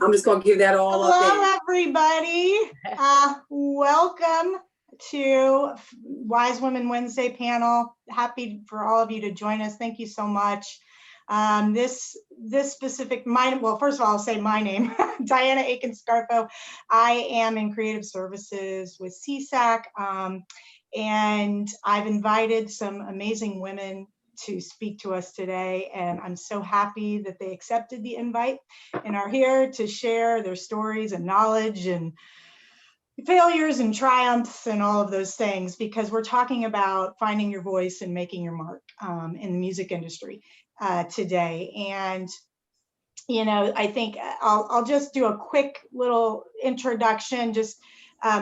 I'm just gonna give that all up there. Hello, everybody. Welcome to Wise Women Wednesday panel. Happy for all of you to join us. Thank you so much. This specific, well, first of all, I'll say my name, Diana Aiken-Scarpo. I am in creative services with CSAC, and I've invited some amazing women to speak to us today, and I'm so happy that they accepted the invite and are here to share their stories and knowledge and failures and triumphs and all of those things, because we're talking about finding your voice and making your mark in the music industry today. And you know, I think I'll just do a quick little introduction, just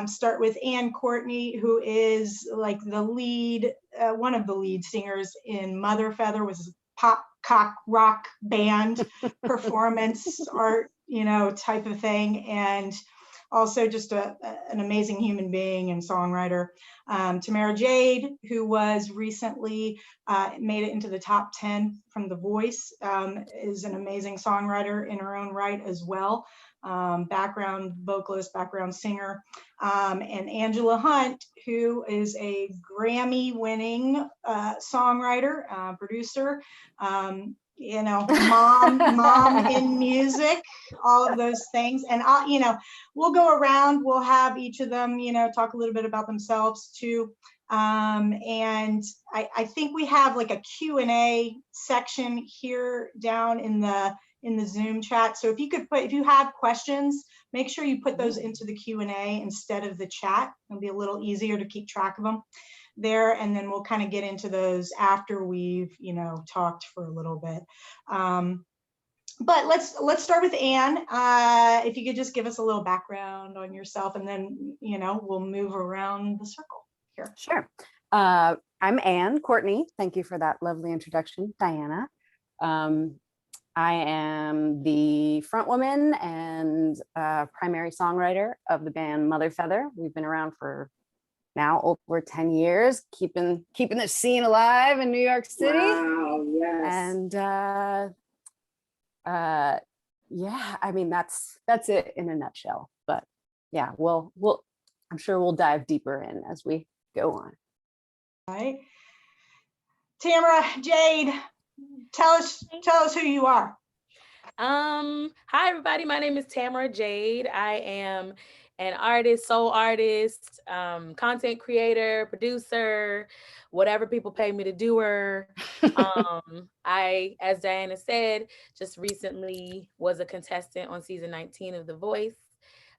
start with Courtney, who is like the lead, one of the lead singers in Mother Feather, was a pop cock rock band, performance art, you know, type of thing. And also just an amazing human being and songwriter. Tamara Jade, who was recently made it into the top 10 from The Voice, is an amazing songwriter in her own right as well. Background vocalist, background singer. And Angela Hunt, who is a Grammy-winning songwriter, producer, you know, mom in music, all of those things. And you know, we'll go around, we'll have each of them, you know, talk a little bit about themselves too. And I think we have like a Q&A section here down in the Zoom chat. So if you have questions, make sure you put those into the Q&A instead of the chat. It'll be a little easier to keep track of them there, and then we'll kind of get into those after we've, you know, talked for a little bit. But let's start with Anne. If you could just give us a little background on yourself, and then, you know, we'll move around the circle here. Sure. I'm Anne Courtney. Thank you for that lovely introduction, Diana. I am the front woman and primary songwriter of the band Mother Feather. We've been around for now over 10 years, keeping the scene alive in New York City. Wow, yes. And yeah, I mean, that's it in a nutshell. But yeah, I'm sure we'll dive deeper in as we go on. All right. Tamara Jade, tell us who you are. Hi everybody, my name is Tamara Jade. I am an artist, soul artist, content creator, producer, whatever people pay me to do her. I, as Diana said, just recently was a contestant on season 19 of The Voice,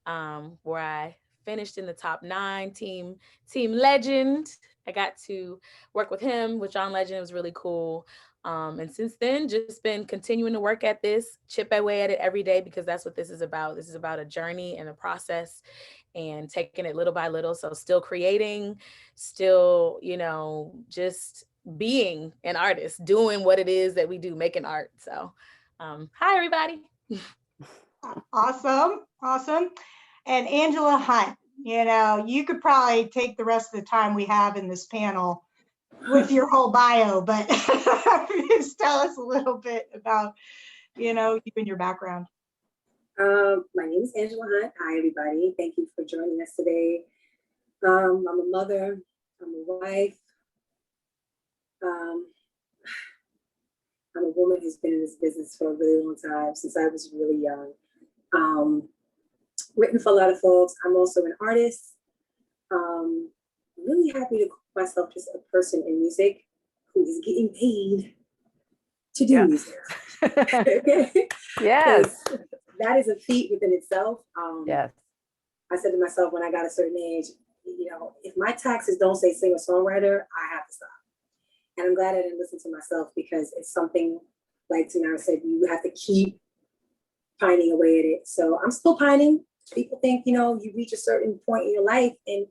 where I finished in the top 9, Team Legend. I got to work with him, with John Legend. It was really cool. And since then, just been continuing to work at this, chip away at it every day, because that's what this is about. This is about a journey and a process and taking it little by little. So still creating, still, you know, just being an artist, doing what it is that we do, making art. So hi, everybody. Awesome. And Angela Hunt, you know, you could probably take the rest of the time we have in this panel with your whole bio, but just tell us a little bit about, you know, you and your background. My name is Angela Hunt. Hi, everybody. Thank you for joining us today. I'm a mother. I'm a wife. I'm a woman who's been in this business for a really long time, since I was really young. Written for a lot of folks. I'm also an artist. Really happy to call myself just a person in music who is getting paid to do music. Yes. That is a feat within itself. Yes. I said to myself when I got a certain age, you know, if my taxes don't say singer-songwriter, I have to stop. And I'm glad I didn't listen to myself, because it's something, like Tamara said, you have to keep pining away at it. So I'm still pining. People think, you know, you reach a certain point in your life and,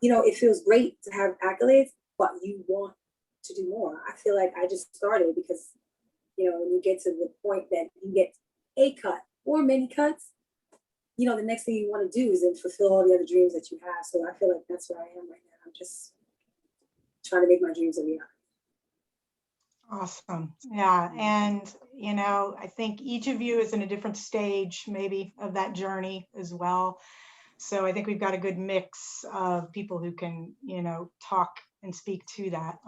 you know, it feels great to have accolades, but you want to do more. I feel like I just started because, you know, when you get to the point that you get a cut or many cuts, you know, the next thing you want to do is then fulfill all the other dreams that you have. So I feel like that's where I am right now. I'm just trying to make my dreams a reality. Awesome. Yeah. And, I think each of you is in a different stage maybe of that journey as well. So I think we've got a good mix of people who can, talk and speak to that.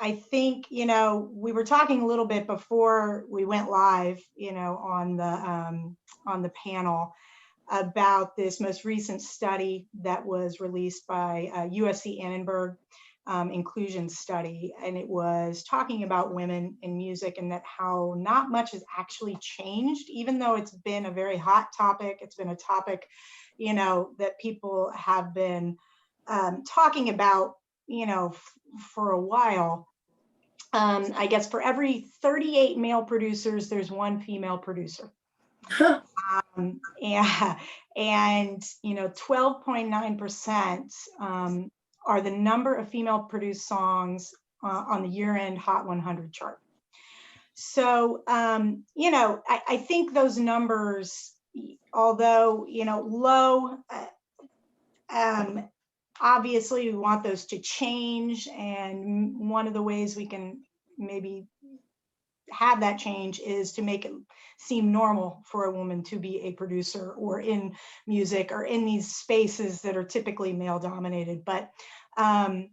I think, we were talking a little bit before we went live, on the panel about this most recent study that was released by USC Annenberg inclusion study. And it was talking about women in music and that how not much has actually changed, even though it's been a very hot topic. It's been a topic, that people have been talking about, for a while. I guess for every 38 male producers, there's one female producer. And 12.9% are the number of female produced songs on the year-end Hot 100 chart. So, I think those numbers, although, low, obviously we want those to change. And one of the ways we can maybe have that change is to make it seem normal for a woman to be a producer or in music or in these spaces that are typically male dominated. But I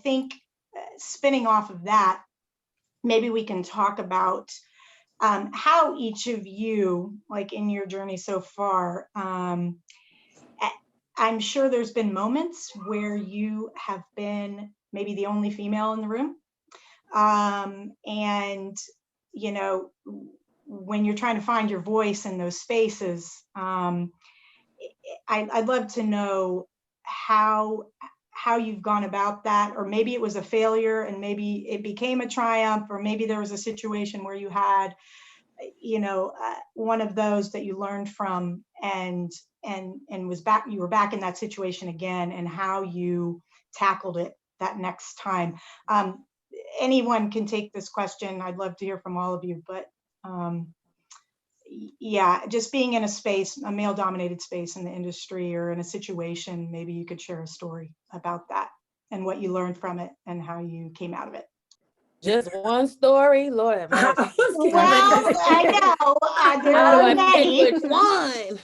think spinning off of that, maybe we can talk about how each of you, like in your journey so far, I'm sure there's been moments where you have been maybe the only female in the room. And, when you're trying to find your voice in those spaces, I'd love to know how you've gone about that, or maybe it was a failure and maybe it became a triumph, or maybe there was a situation where you had, one of those that you learned from and you were back in that situation again, and how you tackled it that next time. Anyone can take this question. I'd love to hear from all of you, but just being in a space, a male dominated space in the industry or in a situation, maybe you could share a story about that and what you learned from it and how you came out of it. Just one story, Lord have mercy. Well, I know there are many. Which one?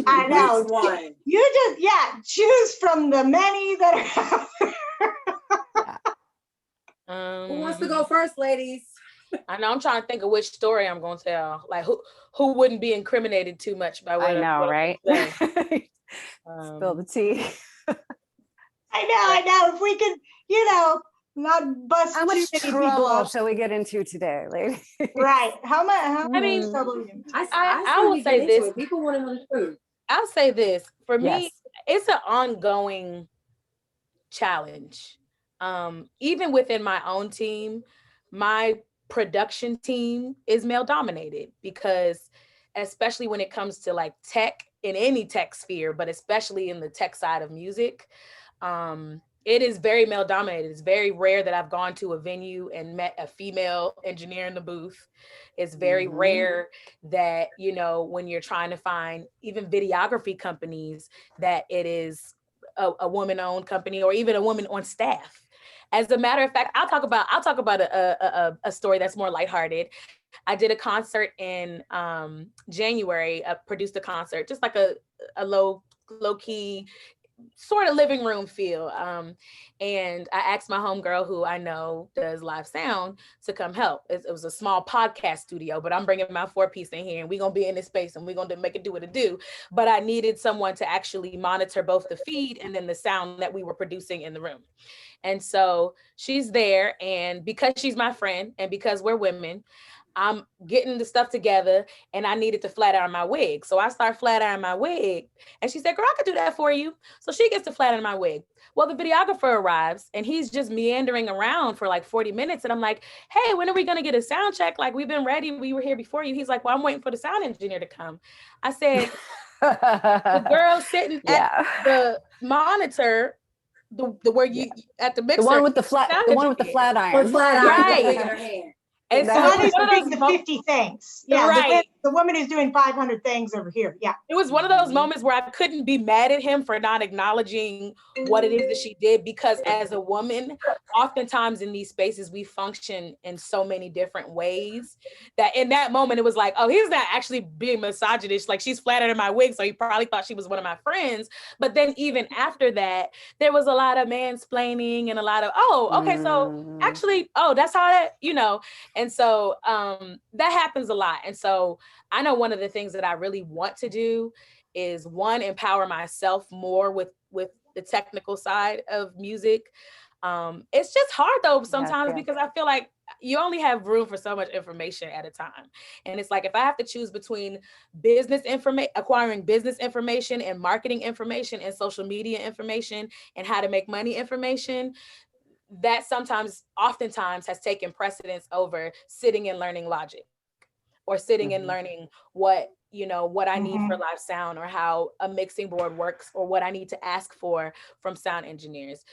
I know. Which one? You just choose from the many that are out there. Who wants to go first, ladies? I know, I'm trying to think of which story I'm gonna tell. Like who wouldn't be incriminated too much by what I know, right? Spill the tea. I know. If we could, not bust How much too many people trouble up. shall we get into today, ladies? Right. How much? I mean, trouble? I will say this. People want to know the truth. I'll say this. For me, Yes. it's an ongoing challenge. Even within my own team, my production team is male dominated, because especially when it comes to like tech, in any tech sphere, but especially in the tech side of music, it is very male dominated. It's very rare that I've gone to a venue and met a female engineer in the booth. It's very rare that, when you're trying to find even videography companies, that it is a woman-owned company or even a woman on staff. As a matter of fact, I'll talk about a story that's more lighthearted. I did a concert in January. I produced a concert, just like a low key sort of living room feel. And I asked my homegirl, who I know does live sound, to come help. It was a small podcast studio, but I'm bringing my 4-piece in here and we're going to be in this space and we're going to make it do what it do. But I needed someone to actually monitor both the feed and then the sound that we were producing in the room. And so she's there, and because she's my friend and because we're women, I'm getting the stuff together and I needed to flat iron my wig. So I start flat ironing my wig and she said, girl, I could do that for you. So she gets to flat iron my wig. Well, the videographer arrives and he's just meandering around for like 40 minutes. And I'm like, hey, when are we going to get a sound check? Like, we've been ready. We were here before you. He's like, well, I'm waiting for the sound engineer to come. I said, the girl sitting at the monitor, the where you at the mixer, the one with the flat iron. Flat iron. Right. In her hand. And The so one who's doing the 50 things. Yeah, right. the woman who's doing 500 things over here. Yeah. It was one of those moments where I couldn't be mad at him for not acknowledging what it is that she did, because as a woman, oftentimes in these spaces, we function in so many different ways that in that moment, it was like, oh, he's not actually being misogynist. Like, she's flattered in my wig, so he probably thought she was one of my friends. But then even after that, there was a lot of mansplaining and a lot of, oh, okay, so actually, oh, that's how that, and so that happens a lot. And so I know one of the things that I really want to do is, one, empower myself more with the technical side of music. It's just hard though sometimes, because I feel like you only have room for so much information at a time. And it's like, if I have to choose between acquiring business information and marketing information and social media information and how to make money information, that oftentimes has taken precedence over sitting and learning Logic, or sitting and learning what I need for live sound, or how a mixing board works, or what I need to ask for from sound engineers.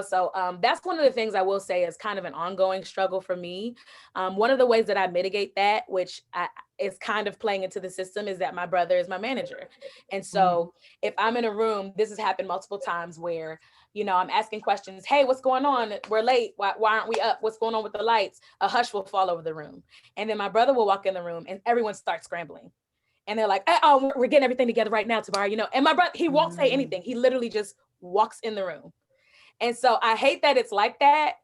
So that's one of the things I will say is kind of an ongoing struggle for me. One of the ways that I mitigate that, which is kind of playing into the system, is that my brother is my manager. And so if I'm in a room, this has happened multiple times where I'm asking questions. Hey, what's going on? We're late. Why aren't we up? What's going on with the lights? A hush will fall over the room. And then my brother will walk in the room and everyone starts scrambling. And they're like, oh, we're getting everything together right now, Tabari, And my brother, he won't say anything. He literally just walks in the room. And so I hate that it's like that,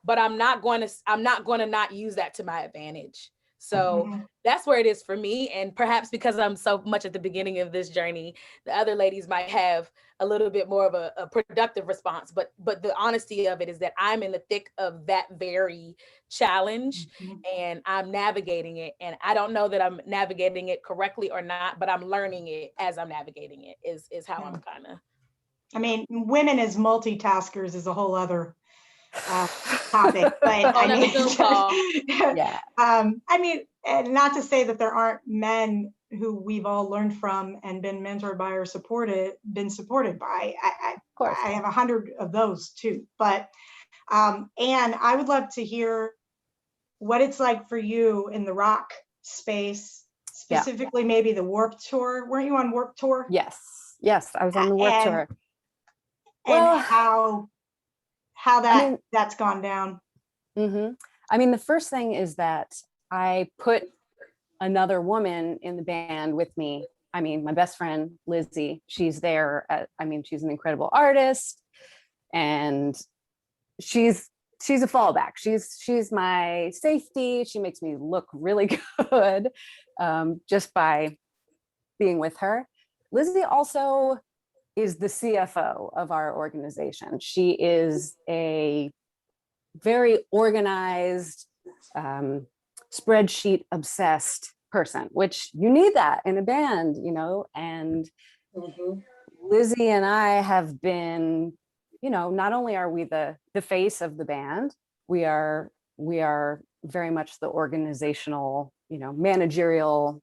but I'm not going to not use that to my advantage. So that's where it is for me. And perhaps because I'm so much at the beginning of this journey, the other ladies might have a little bit more of a productive response. But the honesty of it is that I'm in the thick of that very challenge and I'm navigating it. And I don't know that I'm navigating it correctly or not, but I'm learning it as I'm navigating it is how I'm kind of. I mean, women as multitaskers is a whole other topic, but I mean, and not to say that there aren't men who we've all learned from and been mentored by or been supported by. I have 100 of those too. But and I would love to hear what it's like for you in the rock space, specifically maybe the Warped Tour. Weren't you on Warped Tour? Yes, I was on the Warped Tour. And how that's gone down. I mean, the first thing is that I put another woman in the band with me. I mean, my best friend, Lizzie, she's there. She's an incredible artist, and she's a fallback. She's my safety. She makes me look really good just by being with her. Lizzie also is the CFO of our organization. She is a very organized, spreadsheet obsessed person, which you need that in a band, and Lizzie and I have been, not only are we the face of the band, we are very much the organizational, managerial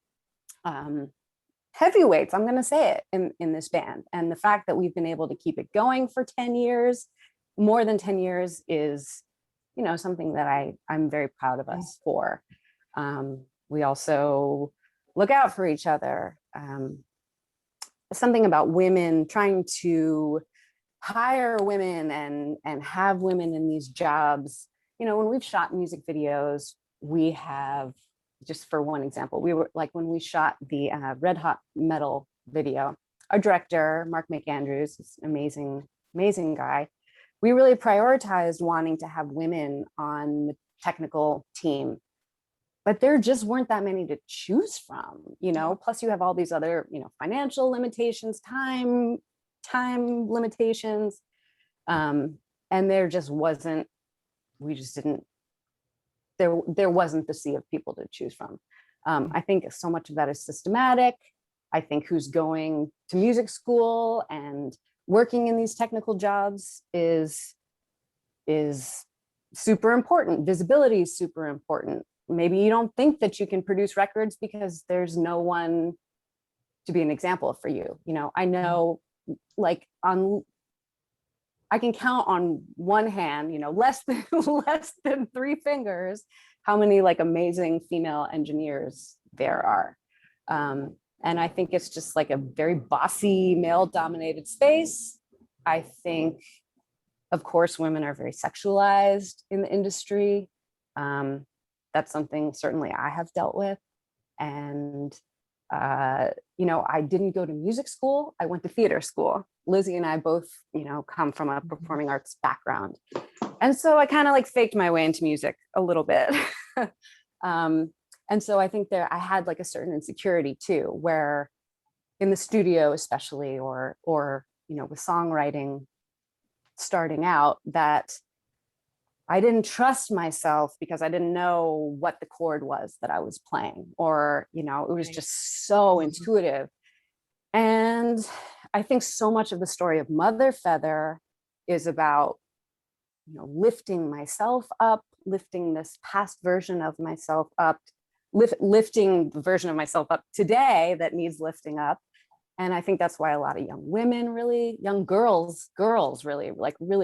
heavyweights, I'm going to say it, in this band. And the fact that we've been able to keep it going for 10 years, more than 10 years, is something that I'm very proud of us for. We also look out for each other. Something about women, trying to hire women and have women in these jobs. When we've shot music videos, we have, just for one example, we were like, when we shot the Red Hot Metal video, our director, Mark McAndrews, is an amazing guy. We really prioritized wanting to have women on the technical team, but there just weren't that many to choose from, plus you have all these other, financial limitations, time limitations. And there just wasn't, there wasn't the sea of people to choose from. I think so much of that is systematic. I think who's going to music school and working in these technical jobs is super important. Visibility is super important. Maybe you don't think that you can produce records because there's no one to be an example for you. I know, like, I can count on one hand, less than 3 fingers, how many like amazing female engineers there are. And I think it's just like a very bossy, male dominated space. I think, of course, women are very sexualized in the industry. That's something certainly I have dealt with. And, you know, I didn't go to music school. I went to theater school. Lizzie and I both, you know, come from a performing arts background. And so I kind of like faked my way into music a little bit. And so I think I had like a certain insecurity too, where in the studio, especially, or, you know, with songwriting starting out, that I didn't trust myself because I didn't know what the chord was that I was playing, or, you know, it was just so intuitive. And I think so much of the story of Mother Feather is about, you know, lifting myself up, lifting this past version of myself up, lifting the version of myself up today that needs lifting up. And I think that's why a lot of young women, really young girls really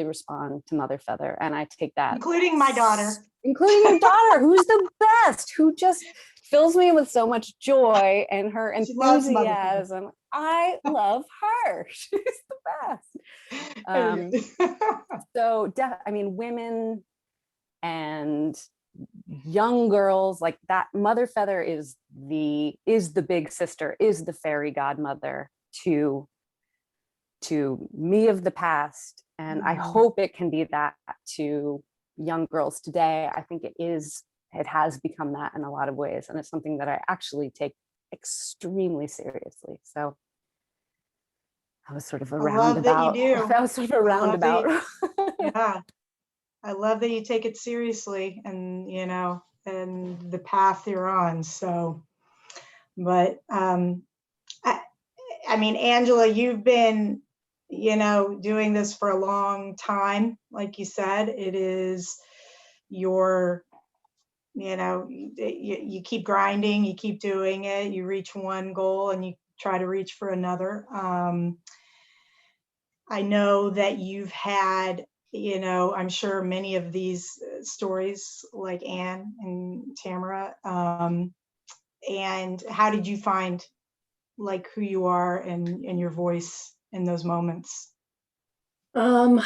respond to Mother Feather. And I take that, including my daughter, who's the best, who just fills me with so much joy, and her enthusiasm. I love her. She's the best. So I mean, women and young girls like that, Mother Feather is the big sister, is the fairy godmother to me of the past. And I hope it can be that to young girls today. I think it has become that in a lot of ways. And it's something that I actually take extremely seriously. So that was sort of a roundabout. That was sort of a roundabout. Yeah. I love that you take it seriously, and, you know, and the path you're on. So, but I mean, Angela, you've been, you know, doing this for a long time. Like you said, it is your, you know, you keep grinding, you keep doing it, you reach one goal and you try to reach for another. I know that you've had, you know, I'm sure many of these stories like Anne and Tamara. And how did you find like who you are and your voice in those moments? Trial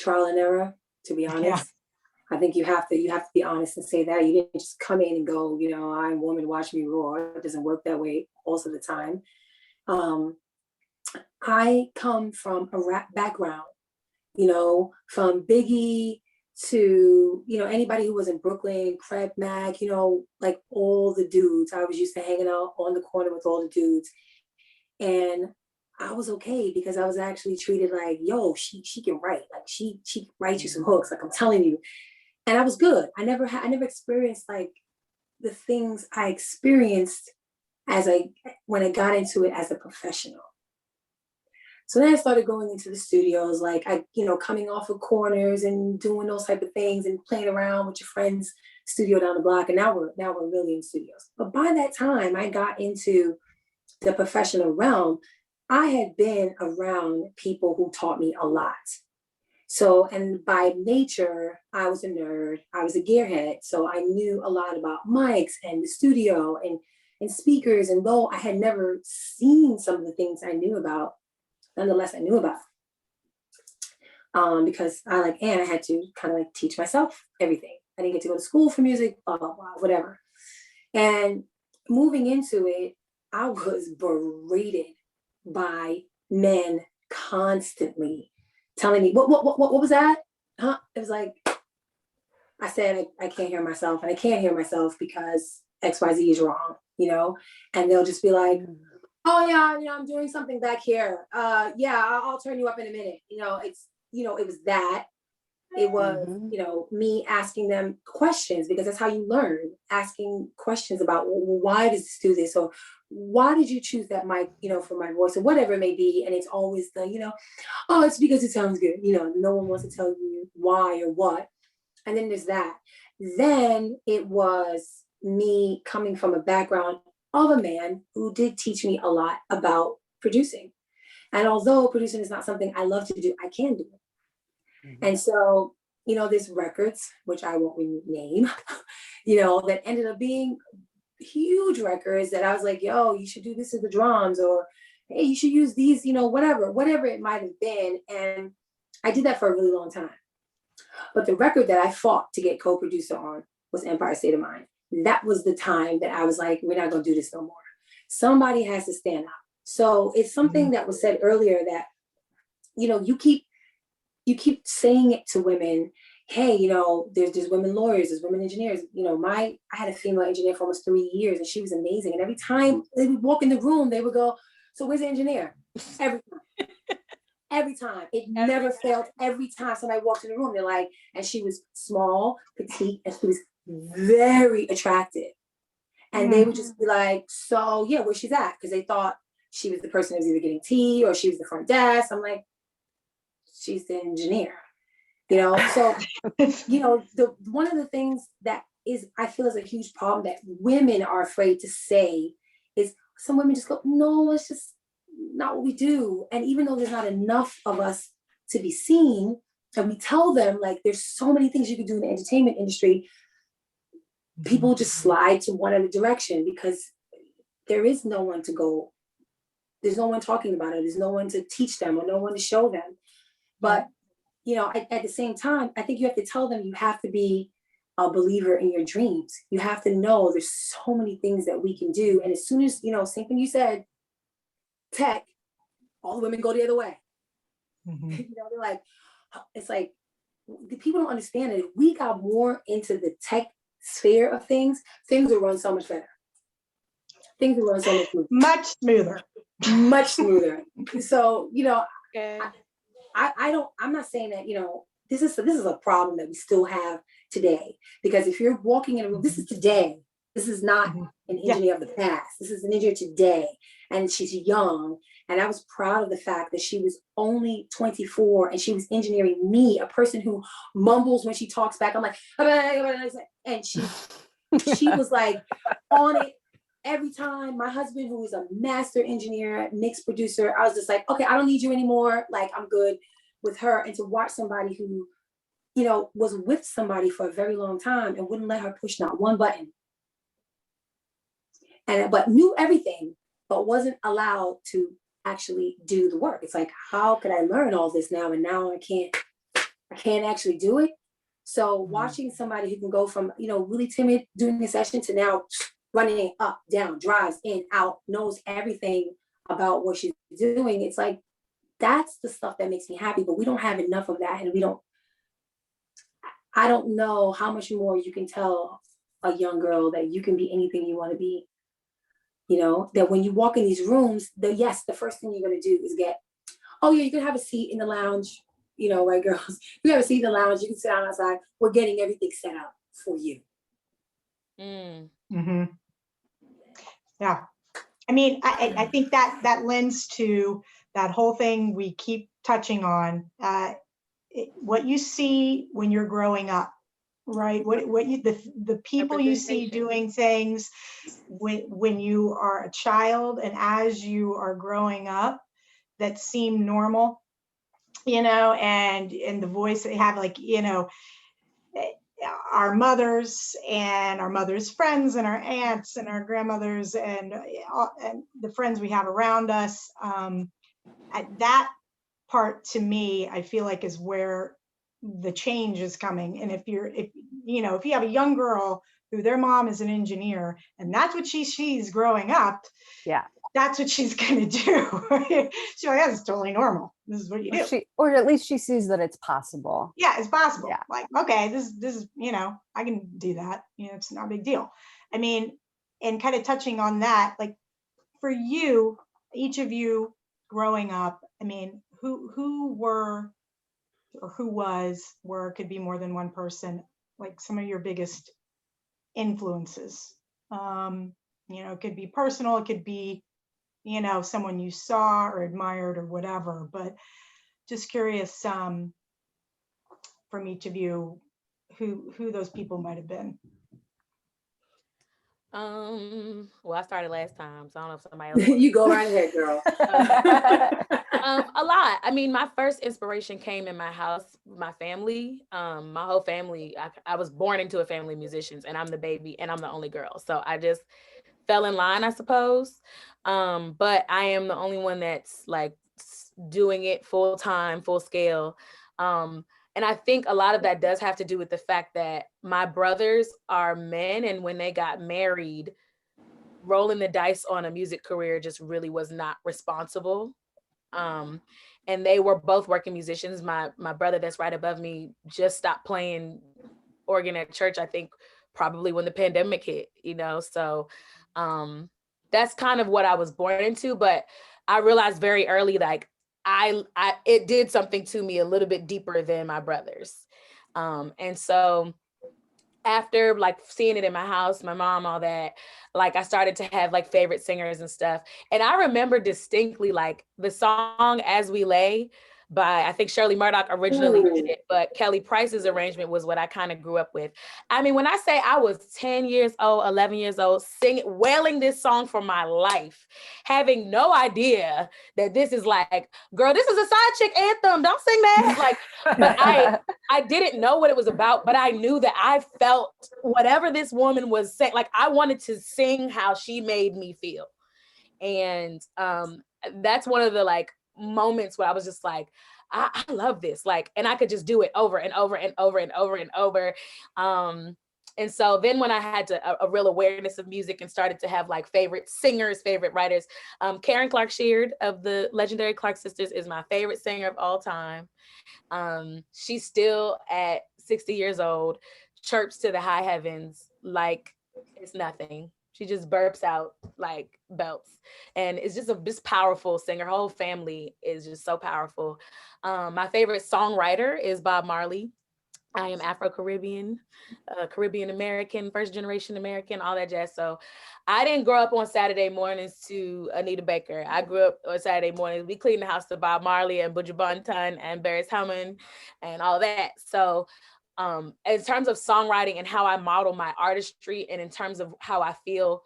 and error, to be honest. Yeah. I think you have to be honest and say that. You didn't just come in and go, you know, I'm a woman, watch me roar. It doesn't work that way most of the time. I come from a rap background, you know, from Biggie to, you know, anybody who was in Brooklyn, Creb Mac, you know, like all the dudes. I was used to hanging out on the corner with all the dudes. And I was okay because I was actually treated like, yo, she can write. Like she writes you some hooks, like I'm telling you. And I was good. I never experienced like the things I experienced when I got into it as a professional. So then I started going into the studios, like coming off of corners and doing those type of things and playing around with your friend's studio down the block. And now we're really in studios. But by that time I got into the professional realm, I had been around people who taught me a lot. So, and by nature, I was a nerd, I was a gearhead. So I knew a lot about mics and the studio and speakers. And though I had never seen some of the things I knew about, nonetheless, I knew about because I had to kind of like teach myself everything. I didn't get to go to school for music, blah, blah, blah, whatever. And moving into it, I was berated by men constantly telling me, what was that? Huh? It was like, I said, I can't hear myself, and I can't hear myself because XYZ is wrong, you know? And they'll just be like, oh yeah, I'm doing something back here. Yeah, I'll turn you up in a minute. It was that. It was, me asking them questions, because that's how you learn, asking questions about, well, why does this do this? Or why did you choose that mic, for my voice, or whatever it may be. And it's always the, oh, it's because it sounds good. No one wants to tell you why or what. And then there's that. Then it was me coming from a background of a man who did teach me a lot about producing. And although producing is not something I love to do, I can do it. Mm-hmm. And so, there's records, which I won't name, that ended up being, huge records that I was like, yo, you should do this as the drums, or hey, you should use these, whatever it might have been. And I did that for a really long time. But the record that I fought to get co-producer on was Empire State of Mind. That was the time that I was like, we're not gonna do this no more. Somebody has to stand up. So it's something that was said earlier that, you keep saying it to women, hey, there's women lawyers, there's women engineers. I had a female engineer for almost 3 years, and she was amazing. And every time they would walk in the room, they would go, so where's the engineer? Every time. Every time. It never failed. Every time somebody walked in the room, they're like, and she was small, petite, and she was very attractive. And they would just be like, so yeah, where she's at? Because they thought she was the person who was either getting tea or she was the front desk. I'm like, she's the engineer. So one of the things that I feel is a huge problem that women are afraid to say is some women just go, no, it's just not what we do. And even though there's not enough of us to be seen, and we tell them like there's so many things you can do in the entertainment industry, people just slide to one other direction because there is no one to go. There's no one talking about it. There's no one to teach them or no one to show them. But at the same time, I think you have to tell them you have to be a believer in your dreams. You have to know there's so many things that we can do. And as soon as, same thing you said, tech, all the women go the other way. They're like, it's like, the people don't understand it. If we got more into the tech sphere of things will run so much better. Things will run so much smoother. Much smoother. So, Okay. I'm not saying that, this is a problem that we still have today, because if you're walking in a room, this is today. This is not an engineer of the past. This is an engineer today. And she's young. And I was proud of the fact that she was only 24 and she was engineering me, a person who mumbles when she talks back. I'm like, and she was like on it every time. My husband, who is a master engineer, mix producer, I was just like, okay, I don't need you anymore. Like, I'm good with her. And to watch somebody who, was with somebody for a very long time and wouldn't let her push not one button. But knew everything, but wasn't allowed to actually do the work. It's like, how could I learn all this now? And now I can't actually do it. So watching somebody who can go from, really timid doing a session to now running up, down, drives in, out, knows everything about what she's doing. It's like, that's the stuff that makes me happy, but we don't have enough of that. And I don't know how much more you can tell a young girl that you can be anything you want to be. That when you walk in these rooms, the first thing you're going to do is get, oh yeah, you can have a seat in the lounge, right, girls? You have a seat in the lounge, you can sit down outside. We're getting everything set up for you. Yeah. I mean, I think that lends to that whole thing we keep touching on, what you see when you're growing up. Right. The people you see doing things when you are a child and as you are growing up that seem normal, and the voice they have, like, our mothers and our mothers' friends and our aunts and our grandmothers and the friends we have around us. That part, to me, I feel like is where the change is coming. And if you have a young girl who their mom is an engineer and that's what she's growing up, that's what she's gonna do. She's like, that's totally normal. This is what you do. Or at least she sees that it's possible. Yeah, it's possible. Yeah. Like, okay, this is, I can do that. It's not a big deal. I mean, and kind of touching on that, like for you, each of you growing up, I mean, who were, or who was, where it could be more than one person, like some of your biggest influences. It could be personal, it could be, someone you saw or admired or whatever, but just curious from each of you, who those people might have been. Well, I started last time, so I don't know if somebody else. You go right ahead, girl. A lot. I mean, my first inspiration came in my house, my family, my whole family. I was born into a family of musicians, and I'm the baby, and I'm the only girl. So I just fell in line, I suppose. But I am the only one that's like doing it full time, full scale. And I think a lot of that does have to do with the fact that my brothers are men, and when they got married, rolling the dice on a music career just really was not responsible. Um, and they were both working musicians. My brother that's right above me just stopped playing organ at church, I think probably when the pandemic hit, you know? So that's kind of what I was born into, but I realized very early, like it did something to me a little bit deeper than my brothers. And so after like seeing it in my house, my mom, all that, like I started to have like favorite singers and stuff. And I remember distinctly like the song As We Lay by, I think Shirley Murdoch originally did it, but Kelly Price's arrangement was what I kind of grew up with. I mean, when I say I was 10 years old, 11 years old, singing, wailing this song for my life, having no idea that this is like, girl, this is a side chick anthem. Don't sing that. Like, but I didn't know what it was about, but I knew that I felt whatever this woman was saying. Like I wanted to sing how she made me feel. And that's one of the like moments where I was just like, I love this. Like, and I could just do it over and over and over and over and over. And so then when I had a real awareness of music and started to have like favorite singers, favorite writers, Karen Clark Sheard of the legendary Clark Sisters is my favorite singer of all time. She's still at 60 years old, chirps to the high heavens like it's nothing. She just burps out like belts, and it's just just powerful singer. Her whole family is just so powerful. My favorite songwriter is Bob Marley. I am Afro-Caribbean, Caribbean American, first generation American, all that jazz. So I didn't grow up on Saturday mornings to Anita Baker. I grew up on Saturday mornings. We cleaned the house to Bob Marley and Buju Banton and Barry Hammond and all that. So in terms of songwriting and how I model my artistry, and in terms of how I feel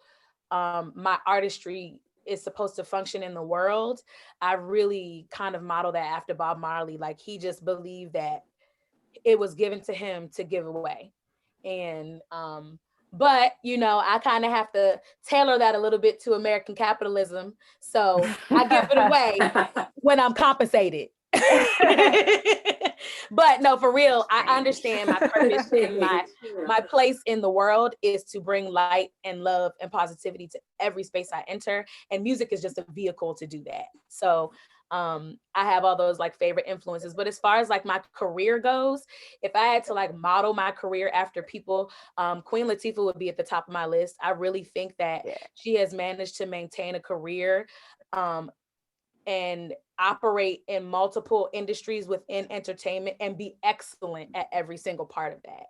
my artistry is supposed to function in the world, I really kind of model that after Bob Marley. Like he just believed that it was given to him to give away. And but you know, I kind of have to tailor that a little bit to American capitalism. So I give it away when I'm compensated. But no, for real, I understand my purpose and my place in the world is to bring light and love and positivity to every space I enter. And music is just a vehicle to do that. So I have all those like favorite influences. But as far as like my career goes, if I had to like model my career after people, Queen Latifah would be at the top of my list. I really think that she has managed to maintain a career and operate in multiple industries within entertainment and be excellent at every single part of that.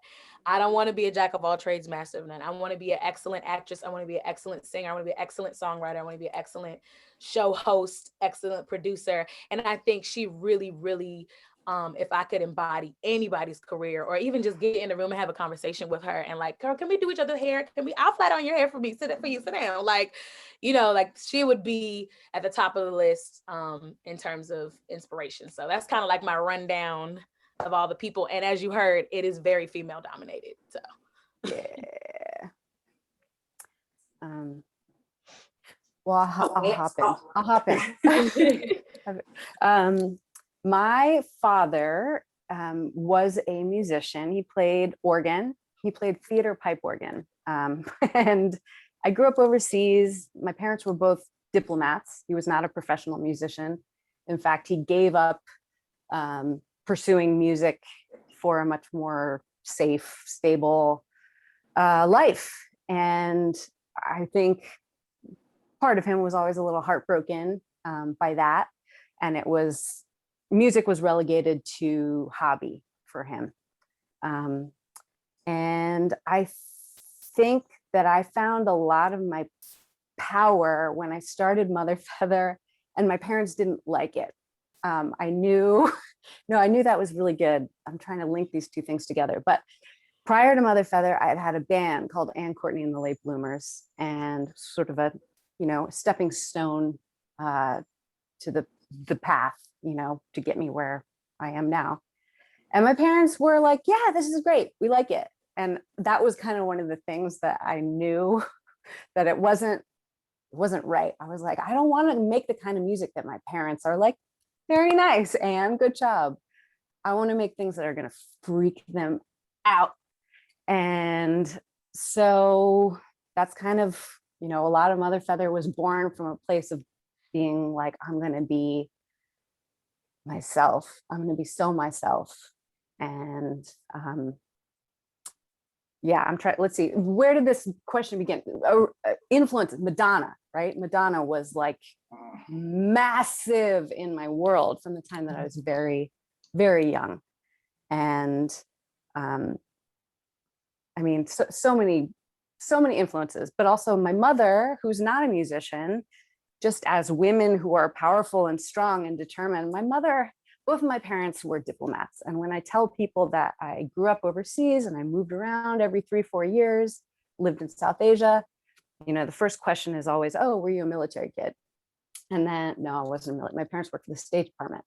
I don't want to be a jack of all trades, master of none. I want to be an excellent actress. I want to be an excellent singer. I want to be an excellent songwriter. I want to be an excellent show host, excellent producer. And I think she really, really, if I could embody anybody's career, or even just get in the room and have a conversation with her and like, girl, can we do each other's hair? I'll flat on your hair for me, sit down. Like, you know, like she would be at the top of the list in terms of inspiration. So that's kind of like my rundown of all the people. And as you heard, it is very female dominated. So yeah. Well, I'll hop in. My father was a musician. He played organ. He played theater pipe organ. And I grew up overseas. My parents were both diplomats. He was not a professional musician. In fact, he gave up pursuing music for a much more safe, stable life. And I think part of him was always a little heartbroken by that. And music was relegated to hobby for him. And I think that I found a lot of my power when I started Mother Feather, and my parents didn't like it. I knew that was really good. I'm trying to link these two things together. But prior to Mother Feather, I had a band called Courtney and the Late Bloomers, and sort of a, stepping stone to the path, to get me where I am now. And my parents were like, yeah, this is great. We like it. And that was kind of one of the things that I knew that it wasn't right. I was like, I don't want to make the kind of music that my parents are like, very nice and good job. I want to make things that are going to freak them out. And so that's kind of, you know, a lot of Mother Feather was born from a place of being like, I'm going to be myself. I'm going to be so myself. And yeah, I'm trying, let's see, where did this question begin? Influence, Madonna, right? Madonna was like massive in my world from the time that I was very, very young. And I mean, so many influences, but also my mother, who's not a musician, just as women who are powerful and strong and determined. My mother, both of my parents were diplomats. And when I tell people that I grew up overseas and I moved around every 3-4 years, lived in South Asia, you know, the first question is always, oh, were you a military kid? And then, no, I wasn't. My parents worked for the State Department.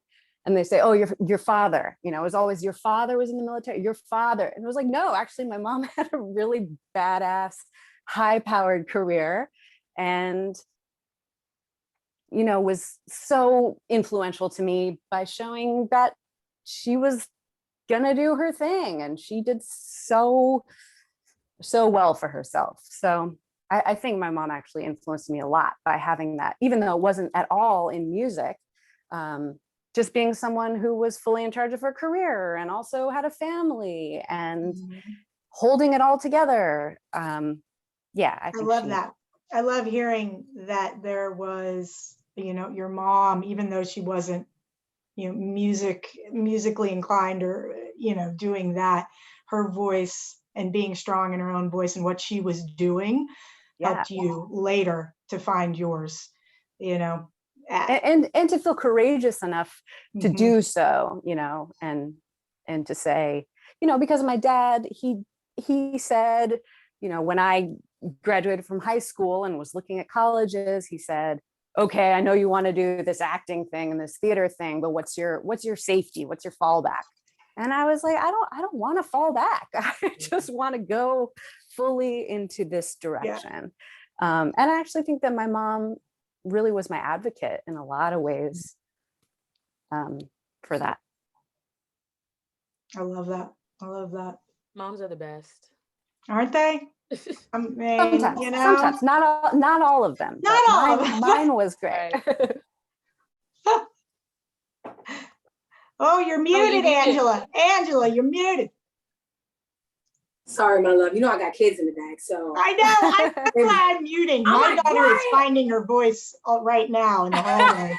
And they say, oh, your father, you know, it was always your father was in the military, your father. And it was like, no, actually, my mom had a really badass, high-powered career. And, you know, was so influential to me by showing that she was gonna do her thing. And she did so well for herself. So I think my mom actually influenced me a lot by having that, even though it wasn't at all in music. Just being someone who was fully in charge of her career and also had a family and holding it all together. Yeah, I love that. I love hearing that there was, you know, your mom, even though she wasn't, you know, musically inclined or, you know, doing that, her voice and being strong in her own voice and what she was doing helped you later to find yours, you know. And to feel courageous enough to do so, you know, and to say, you know, because my dad, he said, you know, when I graduated from high school and was looking at colleges, he said, okay, I know you want to do this acting thing and this theater thing, but what's your safety? What's your fallback? And I was like, I don't want to fall back. I just want to go fully into this direction. And I actually think that my mom really was my advocate in a lot of ways for that. I love that. I love that. Moms are the best. Aren't they? I mean, sometimes, you know, sometimes, not all of them. Not all of them. Mine was great. Right. Oh, you're muted, Angela. Angela, you're muted. Sorry, my love. You know I got kids in the back, so. I know. I'm glad muting. I'm My like, daughter is quiet. finding her voice right now in the hallway.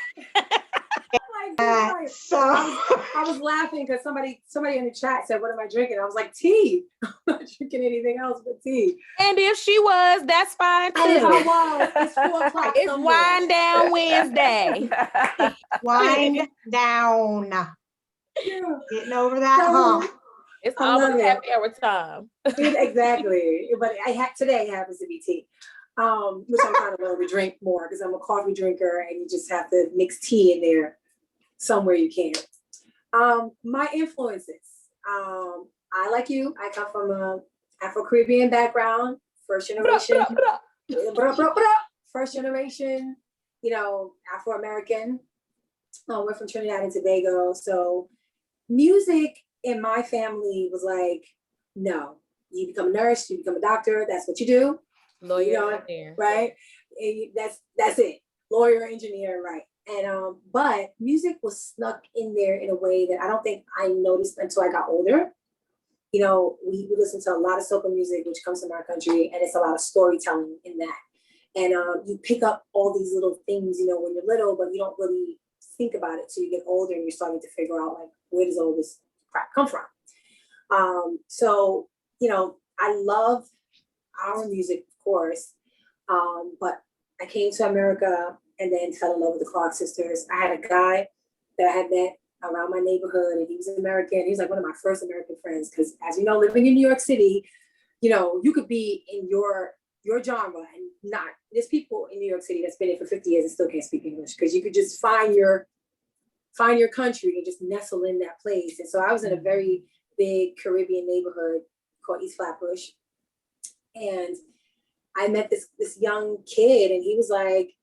So I was laughing because somebody in the chat said, what am I drinking? I was like, tea. I'm not drinking anything else but tea. And if she was, that's fine too. It's 4 o'clock. It's Wind Down Wednesday. wind down. Yeah. Getting over that hump. It's I almost love it. happy hour time. Exactly. But today happens to be tea. Which I'm kind of going to drink more because I'm a coffee drinker and you just have to mix tea in there somewhere you can. My influences. I, like you, I come from a Afro-Caribbean background, first generation, you know, Afro-American. We're from Trinidad and Tobago. So music in my family was like, no, you become a nurse, you become a doctor, that's what you do. Lawyer, you know, engineer. Right? And that's it. Lawyer, engineer, right. And but music was snuck in there in a way that I don't think I noticed until I got older. You know, we listen to a lot of soca music, which comes from our country, and it's a lot of storytelling in that. And you pick up all these little things, you know, when you're little, but you don't really think about it till you get older and you're starting to figure out, like, where does all this crap come from? So, you know, I love our music, of course, but I came to America and then fell in love with the Clark sisters. I had a guy that I had met around my neighborhood, and he was American. He was like one of my first American friends, because as you know, living in New York City, you know, you could be in your genre and not. There's people in New York City that's been here for 50 years and still can't speak English, because you could just find your country and just nestle in that place. And so I was in a very big Caribbean neighborhood called East Flatbush, and I met this young kid, and he was like,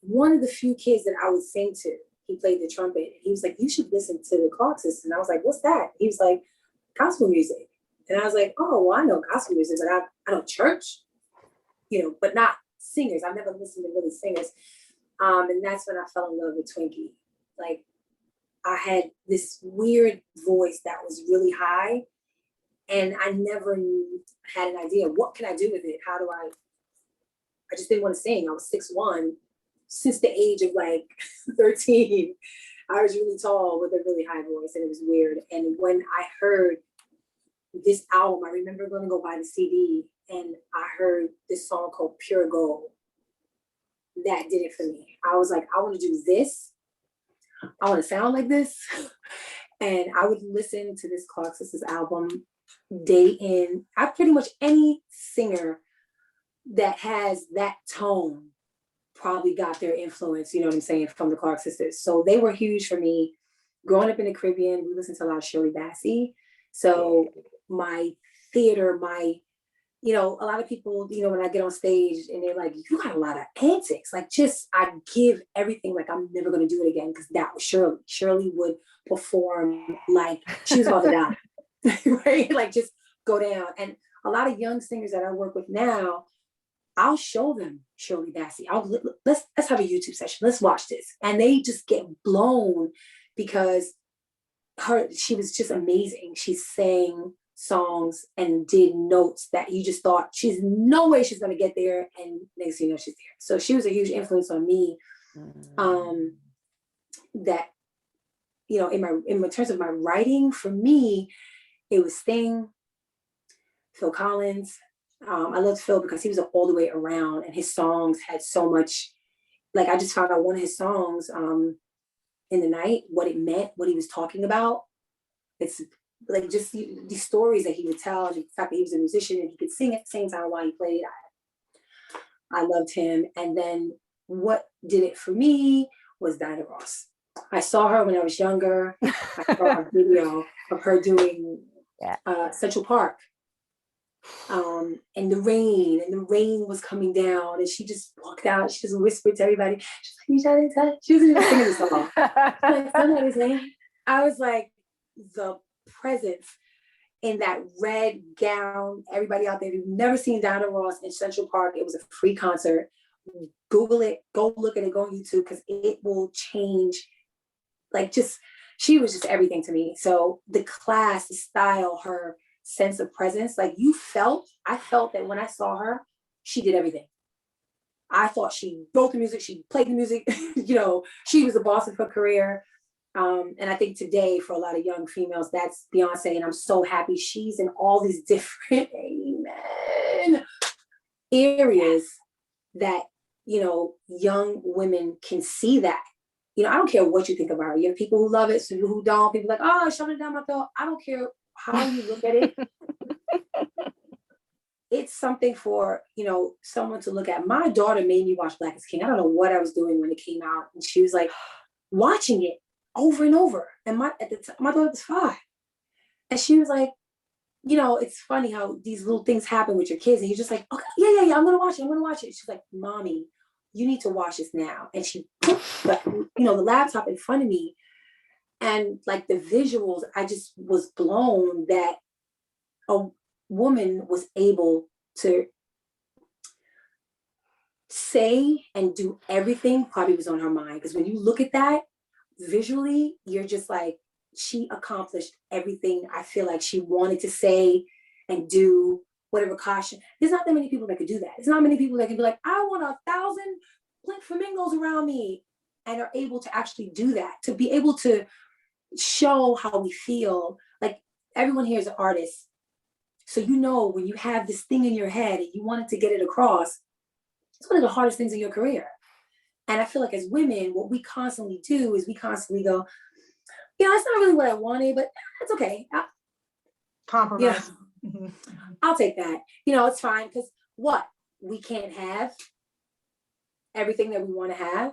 one of the few kids that I would sing to. He played the trumpet. He was like, you should listen to the Clark Sisters. And I was like, what's that? He was like, gospel music. And I was like, oh, well, I know gospel music, but I know church, but not singers. I've never listened to really singers. And that's when I fell in love with Twinkie. Like, I had this weird voice that was really high, and I never had an idea, what can I do with it? I just didn't want to sing. I was 6'1". Since the age of like 13, I was really tall with a really high voice, and it was weird. And when I heard this album, I remember going to go buy the CD, and I heard this song called Pure Gold. That did it for me. I was like, I want to do this. I want to sound like this. And I would listen to this Clark Sisters album day in. I pretty much any singer that has that tone probably got their influence, you know what I'm saying, from the Clark Sisters. So they were huge for me. Growing up in the Caribbean, we listened to a lot of Shirley Bassey. So my theater, a lot of people, when I get on stage and they're like, you got a lot of antics. Like, I give everything like I'm never going to do it again, because that was Shirley. Shirley would perform like she was about to die, right? Like, just go down. And a lot of young singers that I work with now, I'll show them Shirley Bassey. Let's have a YouTube session. Let's watch this. And they just get blown because she was just amazing. She sang songs and did notes that you just thought she's no way she's going to get there. And next thing you know, she's there. So she was a huge influence on me. That, in terms of my writing, for me, it was Sting, Phil Collins. I loved Phil because he was all the way around, and his songs had so much. Like, I just found out one of his songs, In the Night, what it meant, what he was talking about. It's like just these stories that he would tell, and the fact that he was a musician and he could sing at the same time while he played. I loved him. And then what did it for me was Diana Ross. I saw her when I was younger. I saw a video of her doing Central Park. And the rain was coming down, and she just walked out. She just whispered to everybody. She's like, she wasn't even singing the song. Like, somebody's name. I was like, the presence in that red gown. Everybody out there, if you've never seen Diana Ross in Central Park, it was a free concert. Google it, go look at it, go on YouTube, because it will change. Like, she was just everything to me. So the class, the style, her sense of presence, like, I felt that when I saw her, she did everything. I thought she wrote the music, she played the music, she was the boss of her career. And I think today, for a lot of young females, that's Beyonce. And I'm so happy she's in all these different areas that, young women can see that. I don't care what you think about her. You have people who love it, some who don't. People like, oh, shut it down my throat. I don't care how you look at it. It's something for, someone to look at. My daughter made me watch Black is King. I don't know what I was doing when it came out. And she was like watching it over and over. And my daughter was 5. And she was like, it's funny how these little things happen with your kids. And you're just like, okay, yeah, I'm going to watch it. She's like, Mommy, you need to watch this now. And she put the laptop in front of me. And like the visuals, I just was blown that a woman was able to say and do everything probably was on her mind. Because when you look at that visually, you're just like, she accomplished everything I feel like she wanted to say and do, whatever caution. There's not that many people that could do that. There's not many people that can be like, I want 1,000 pink flamingos around me, and are able to actually do that, to be able to show how we feel. Like, everyone here is an artist. So, when you have this thing in your head and you wanted to get it across, it's one of the hardest things in your career. And I feel like as women, what we constantly do is we constantly go, that's not really what I wanted, but that's okay. Compromise. I'll take that. It's fine, because we can't have everything that we want to have.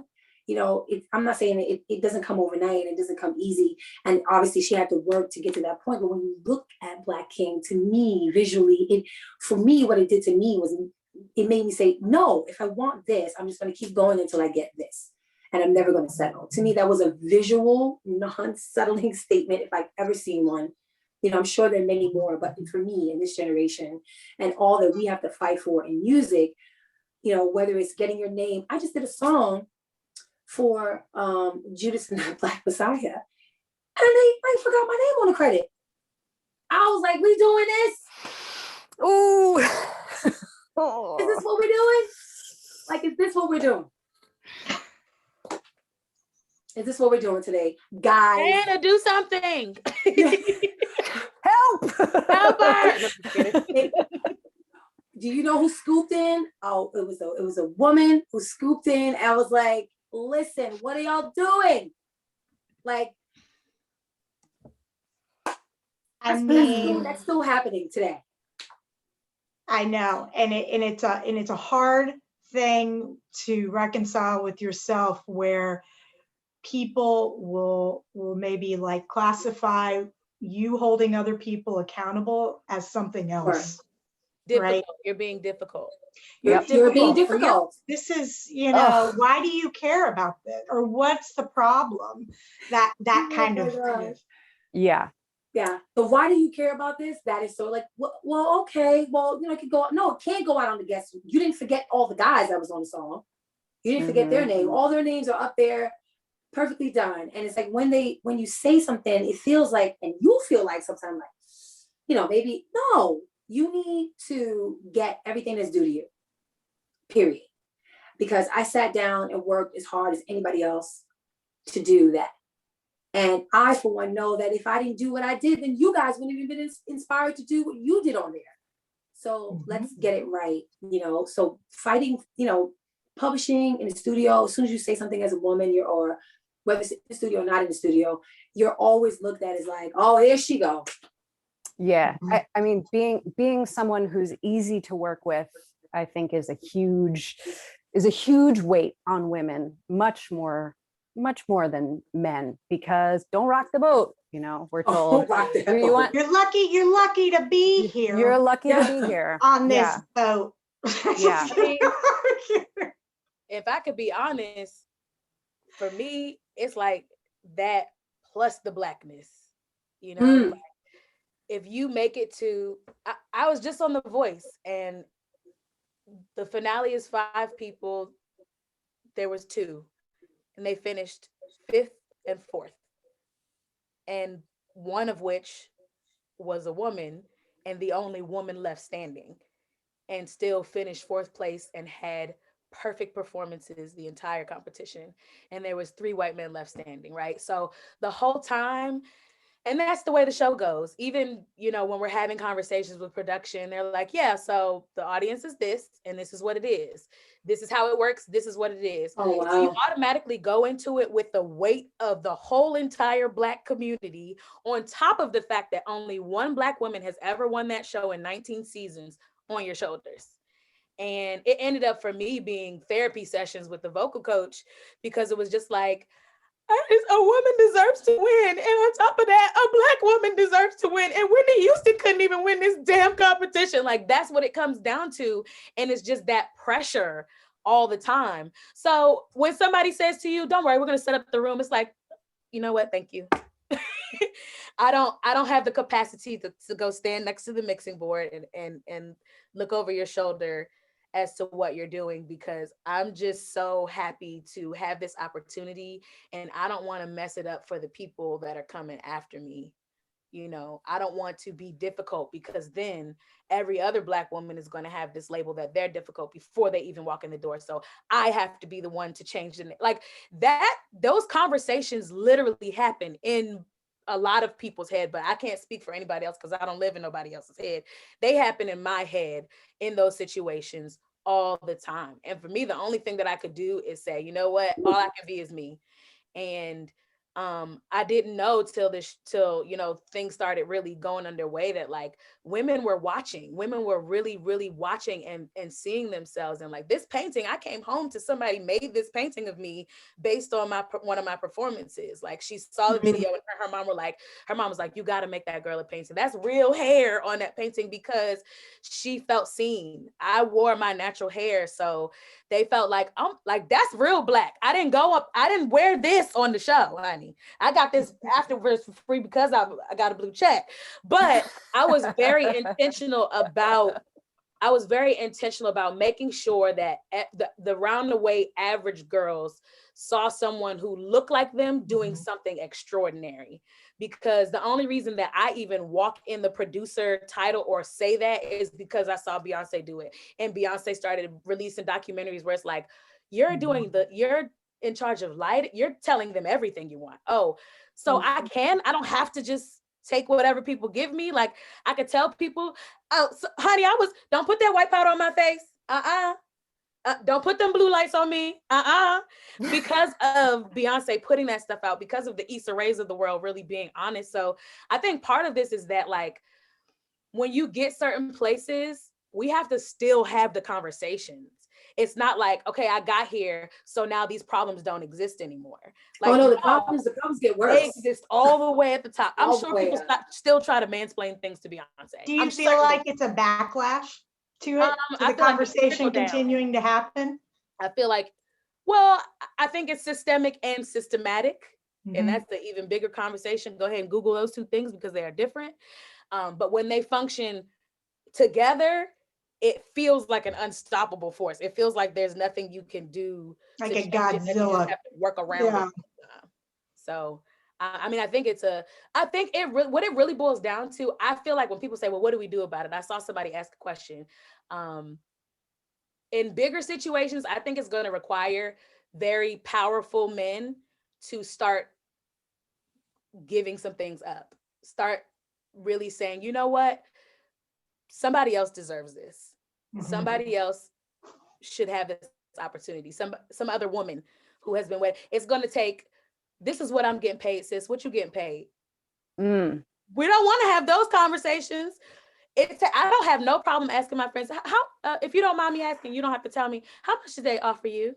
I'm not saying it doesn't come overnight, and it doesn't come easy. And obviously she had to work to get to that point. But when you look at Black King, to me, visually, for me, what it did to me was it made me say, no, if I want this, I'm just going to keep going until I get this. And I'm never going to settle. To me, that was a visual, non-settling statement if I've ever seen one. You know, I'm sure there are many more, but for me in this generation and all that we have to fight for in music, you know, whether it's getting your name. I just did a song for Judas and the Black Messiah, and I forgot my name on the credit. I was like, we doing this? Ooh. Is this what we're doing? Like, is this what we're doing? Is this what we're doing today? Guys. Anna, do something. Help! Help her. Do you know who scooped in? Oh, it was a woman who scooped in. I was like, listen, what are y'all doing? Like, that's still happening today. I know, and it's a hard thing to reconcile with yourself, where people will maybe like classify you holding other people accountable as something else. Difficult. Right? You're being difficult. You're being difficult. This is, you know, why do you care about this? Or what's the problem? That kind of. Yeah. Yeah. But why do you care about this? That is so like, well, okay. Well, you know, it could go. No, it can't go out on the guest. You didn't forget all the guys that was on the song. You didn't forget their name. All their names are up there, perfectly done. And it's like when you say something, it feels like, and you feel like sometimes like, you know, maybe, no, you need to get everything that's due to you, period. Because I sat down and worked as hard as anybody else to do that. And I, for one, know that if I didn't do what I did, then you guys wouldn't have even been inspired to do what you did on there. So let's get it right, you know. So fighting, you know, publishing in the studio, as soon as you say something as a woman, or whether it's in the studio or not in the studio, you're always looked at as like, oh, here she go. Yeah. I mean, being someone who's easy to work with, I think is a huge weight on women, much more than men, because don't rock the boat, you know, we're told. You're lucky to be here. You're lucky to be here on this boat. Yeah. If I could be honest, for me, it's like that plus the blackness, you know. Like, if you make it to, I was just on The Voice, and the finale is 5 people. There was 2. And they finished 5th and 4th. And one of which was a woman, and the only woman left standing, and still finished 4th place and had perfect performances the entire competition. And there was 3 white men left standing, right? So the whole time, and that's the way the show goes. Even, you know, when we're having conversations with production, they're like, yeah, so the audience is this, and this is what it is. This is how it works. This is what it is. Oh, wow. So you automatically go into it with the weight of the whole entire Black community, on top of the fact that only one Black woman has ever won that show in 19 seasons, on your shoulders. And it ended up for me being therapy sessions with the vocal coach, because it was just like, a woman deserves to win. And on top of that, a Black woman deserves to win. And Whitney Houston couldn't even win this damn competition. Like, that's what it comes down to. And it's just that pressure all the time. So when somebody says to you, don't worry, we're going to set up the room, it's like, you know what? Thank you. I don't have the capacity to go stand next to the mixing board and look over your shoulder as to what you're doing, because I'm just so happy to have this opportunity, and I don't want to mess it up for the people that are coming after me. You know, I don't want to be difficult, because then every other Black woman is going to have this label that they're difficult before they even walk in the door. So I have to be the one to change the, like that. Those conversations literally happen in a lot of people's head, but I can't speak for anybody else because I don't live in nobody else's head. They happen in my head in those situations all the time. And for me, the only thing that I could do is say, you know what, all I can be is me. And I didn't know till things started really going underway that like women were really watching and seeing themselves. And like this painting, I came home to somebody made this painting of me based on one of my performances. Like she saw the video and her mom was like, you got to make that girl a painting. That's real hair on that painting because she felt seen. I wore my natural hair. So they felt like, like, that's real Black. I didn't wear this on the show, honey. I got this afterwards for free because I got a blue check. But I was very intentional about making sure that the round the way average girls saw someone who looked like them doing something extraordinary. Because the only reason that I even walk in the producer title or say that is because I saw Beyonce do it. And Beyonce started releasing documentaries where it's like, you're in charge of light, you're telling them everything you want. Oh, so I don't have to just take whatever people give me. Like I could tell people, oh, so, honey, don't put that white powder on my face. Don't put them blue lights on me. Because of Beyonce putting that stuff out, because of the Issa Raes of the world really being honest. So I think part of this is that like, when you get certain places, we have to still have the conversations. It's not like, okay, I got here, so now these problems don't exist anymore. Like, the problems get worse. They exist all the way at the top. I'm sure people still try to mansplain things to Beyonce. Do you feel like it's a backlash to it, to the conversation continuing to happen? I feel like, well, I think it's systemic and systematic, and that's the even bigger conversation. Go ahead and Google those two things because they are different. But when they function together, it feels like an unstoppable force. It feels like there's nothing you can do. Like a Godzilla. You just have to work around it. So, I mean, I think what it really boils down to, I feel like when people say, well, what do we do about it? I saw somebody ask a question. In bigger situations, I think it's going to require very powerful men to start giving some things up. Start really saying, you know what? Somebody else deserves this. Somebody else should have this opportunity. Some other woman who has been waiting. It's going to take, this is what I'm getting paid, sis. What you getting paid? We don't want to have those conversations. I don't have no problem asking my friends, how if you don't mind me asking, you don't have to tell me, how much did they offer you?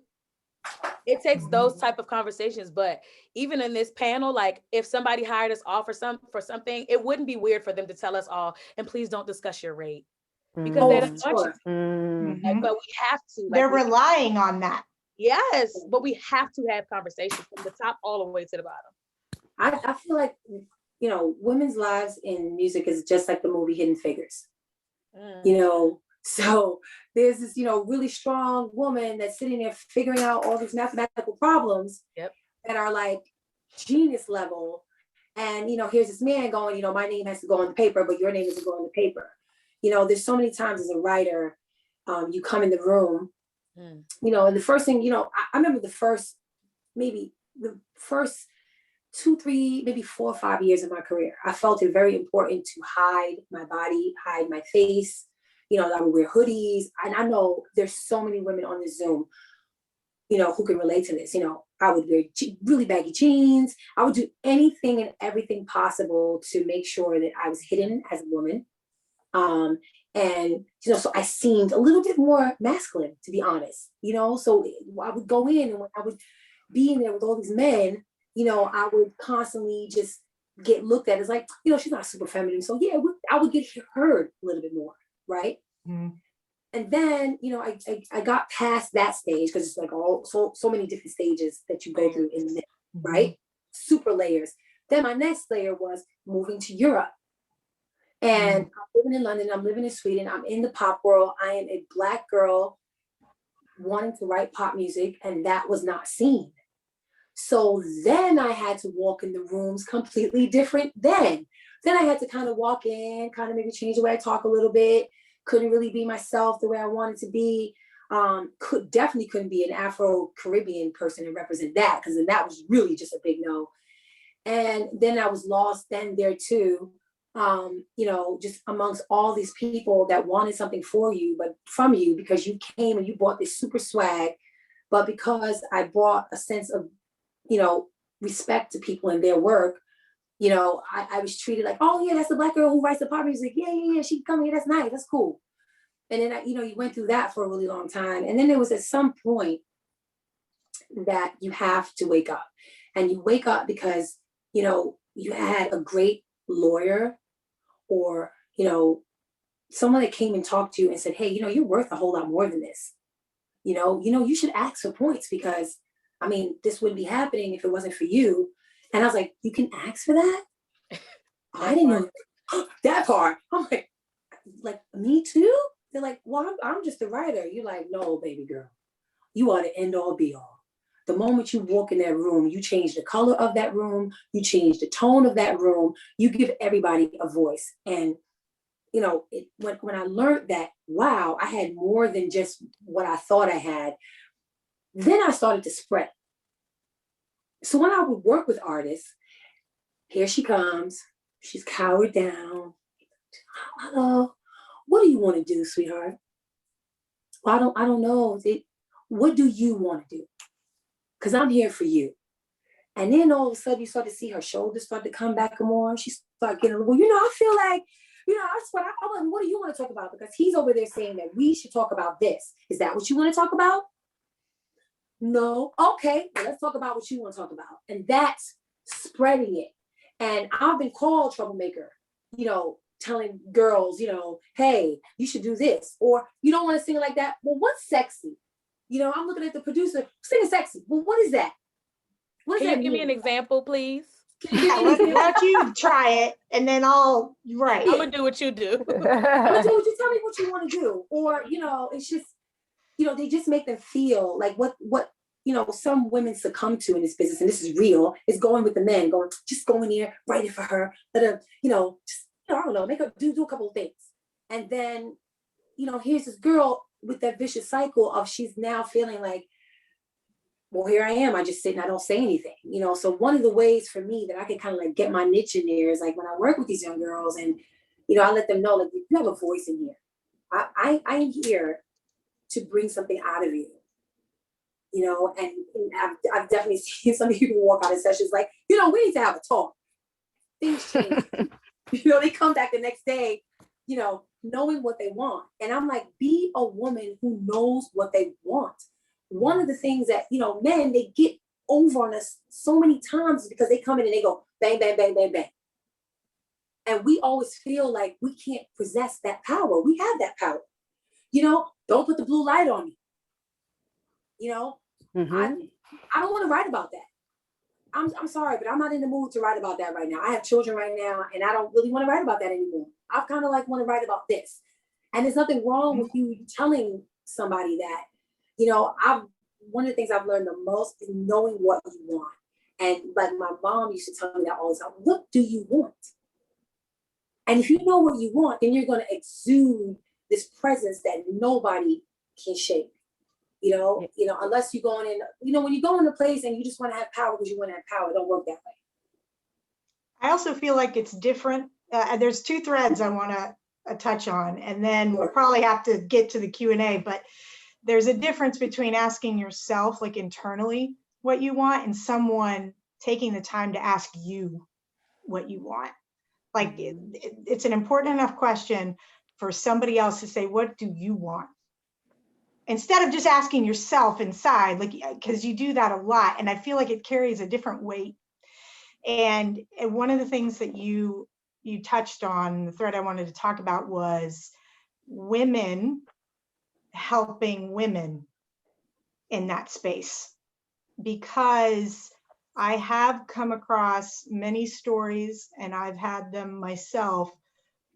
It takes those type of conversations. But even in this panel, like if somebody hired us all for something, it wouldn't be weird for them to tell us all, and please don't discuss your rate, because they don't want you to. But we have to. They're relying on that. Yes, but we have to have conversations from the top all the way to the bottom. I feel like, women's lives in music is just like the movie Hidden Figures. So there's this, really strong woman that's sitting there figuring out all these mathematical problems that are like genius level. And, here's this man going, my name has to go on the paper, but your name doesn't go on the paper. There's so many times as a writer, you come in the room, and the first thing, I remember the first 2, 3, maybe 4 or 5 years of my career, I felt it very important to hide my body, hide my face. I would wear hoodies. And I know there's so many women on this Zoom, who can relate to this. I would wear really baggy jeans. I would do anything and everything possible to make sure that I was hidden as a woman. So I seemed a little bit more masculine, to be honest, so I would go in, and when I would be in there with all these men, I would constantly just get looked at as like, she's not super feminine. So yeah, I would get heard a little bit more. Right. And then, I got past that stage, because it's like so many different stages that you go through in there, right? Super layers. Then my next layer was moving to Europe. And I'm living in London, I'm living in Sweden, I'm in the pop world. I am a Black girl wanting to write pop music, and that was not seen. So then I had to walk in the rooms completely different then. Then I had to kind of walk in, kind of maybe change the way I talk a little bit. Couldn't really be myself the way I wanted to be. Definitely couldn't be an Afro-Caribbean person and represent that, because then that was really just a big no. And then I was lost then there too, just amongst all these people that wanted something from you, because you came and you bought this super swag. But because I brought a sense of, respect to people and their work, you know, I was treated like, oh yeah, that's the Black girl who writes the pop music. Yeah, she can come here. That's nice. That's cool. And then, you know, you went through that for a really long time. And then there was at some point that you have to wake up. And you wake up because, you know, you had a great lawyer or, you know, someone that came and talked to you and said, hey, you know, you're worth a whole lot more than this. You know, you should ask for points because, I mean, this wouldn't be happening if it wasn't for you. And I was like, you can ask for that? I didn't know that part. I'm like, me too? They're like, well, I'm just a writer. You're like, no, baby girl, you are the end all be all. The moment you walk in that room, you change the color of that room, you change the tone of that room, you give everybody a voice. And, you know, when I learned that, wow, I had more than just what I thought I had, then I started to spread. So when I would work with artists, here she comes, she's cowered down. Hello, what do you want to do, sweetheart? Well, I don't know. What do you want to do? Because I'm here for you. And then all of a sudden you start to see her shoulders start to come back more. She started getting, well, you know, I feel like, you know, that's what what do you want to talk about? Because he's over there saying that we should talk about this. Is that what you want to talk about? No. Okay, well, let's talk about what you want to talk about. And that's spreading it. And I've been called troublemaker, you know, telling girls, you know, hey, you should do this. Or you don't want to sing like that. Well, what's sexy? You know, I'm looking at the producer, singing sexy. Well, what is that? What does Can that you give me mean? an example, please? Yeah, why don't you try it and then I'll write. I'm gonna do what you do. I'm gonna do what you tell me what you want to do. Or, you know, it's just, you know, they just make them feel like what, you know, some women succumb to in this business, and this is real, is going with the men, just go in there, write it for her, let her, you know, just, you know, I don't know, make her do a couple of things. And then, you know, here's this girl with that vicious cycle of she's now feeling like, well, here I am. I just sit and I don't say anything, you know? So one of the ways for me that I can kind of like get my niche in there is like when I work with these young girls and, you know, I let them know, like, you have a voice in here. I'm here to bring something out of you, you know? And I've definitely seen some people walk out of sessions like, you know, we need to have a talk. Things change. You know, they come back the next day, you know, knowing what they want. And I'm like, be a woman who knows what they want. One of the things that, you know, men, they get over on us so many times because they come in and they go bang, bang, bang, bang, bang. And we always feel like we can't possess that power. We have that power. You know, don't put the blue light on me. You know, I don't want to write about that. I'm sorry, but I'm not in the mood to write about that right now. I have children right now and I don't really want to write about that anymore. I kind of like want to write about this. And there's nothing wrong with you telling somebody that. You know, one of the things I've learned the most is knowing what you want. And like my mom used to tell me that all the time, what do you want? And if you know what you want, then you're going to exude this presence that nobody can shake. You know, unless you're going in, you know, when you go in a place and you just want to have power because you want to have power, it don't work that way. I also feel like it's different. There's two threads I want to touch on, and then we'll probably have to get to the Q&A, but there's a difference between asking yourself, like internally, what you want, and someone taking the time to ask you what you want. Like it's an important enough question for somebody else to say, what do you want? Instead of just asking yourself inside, like, because you do that a lot. And I feel like it carries a different weight. And one of the things that you touched on, the thread I wanted to talk about was women helping women in that space, because I have come across many stories, and I've had them myself,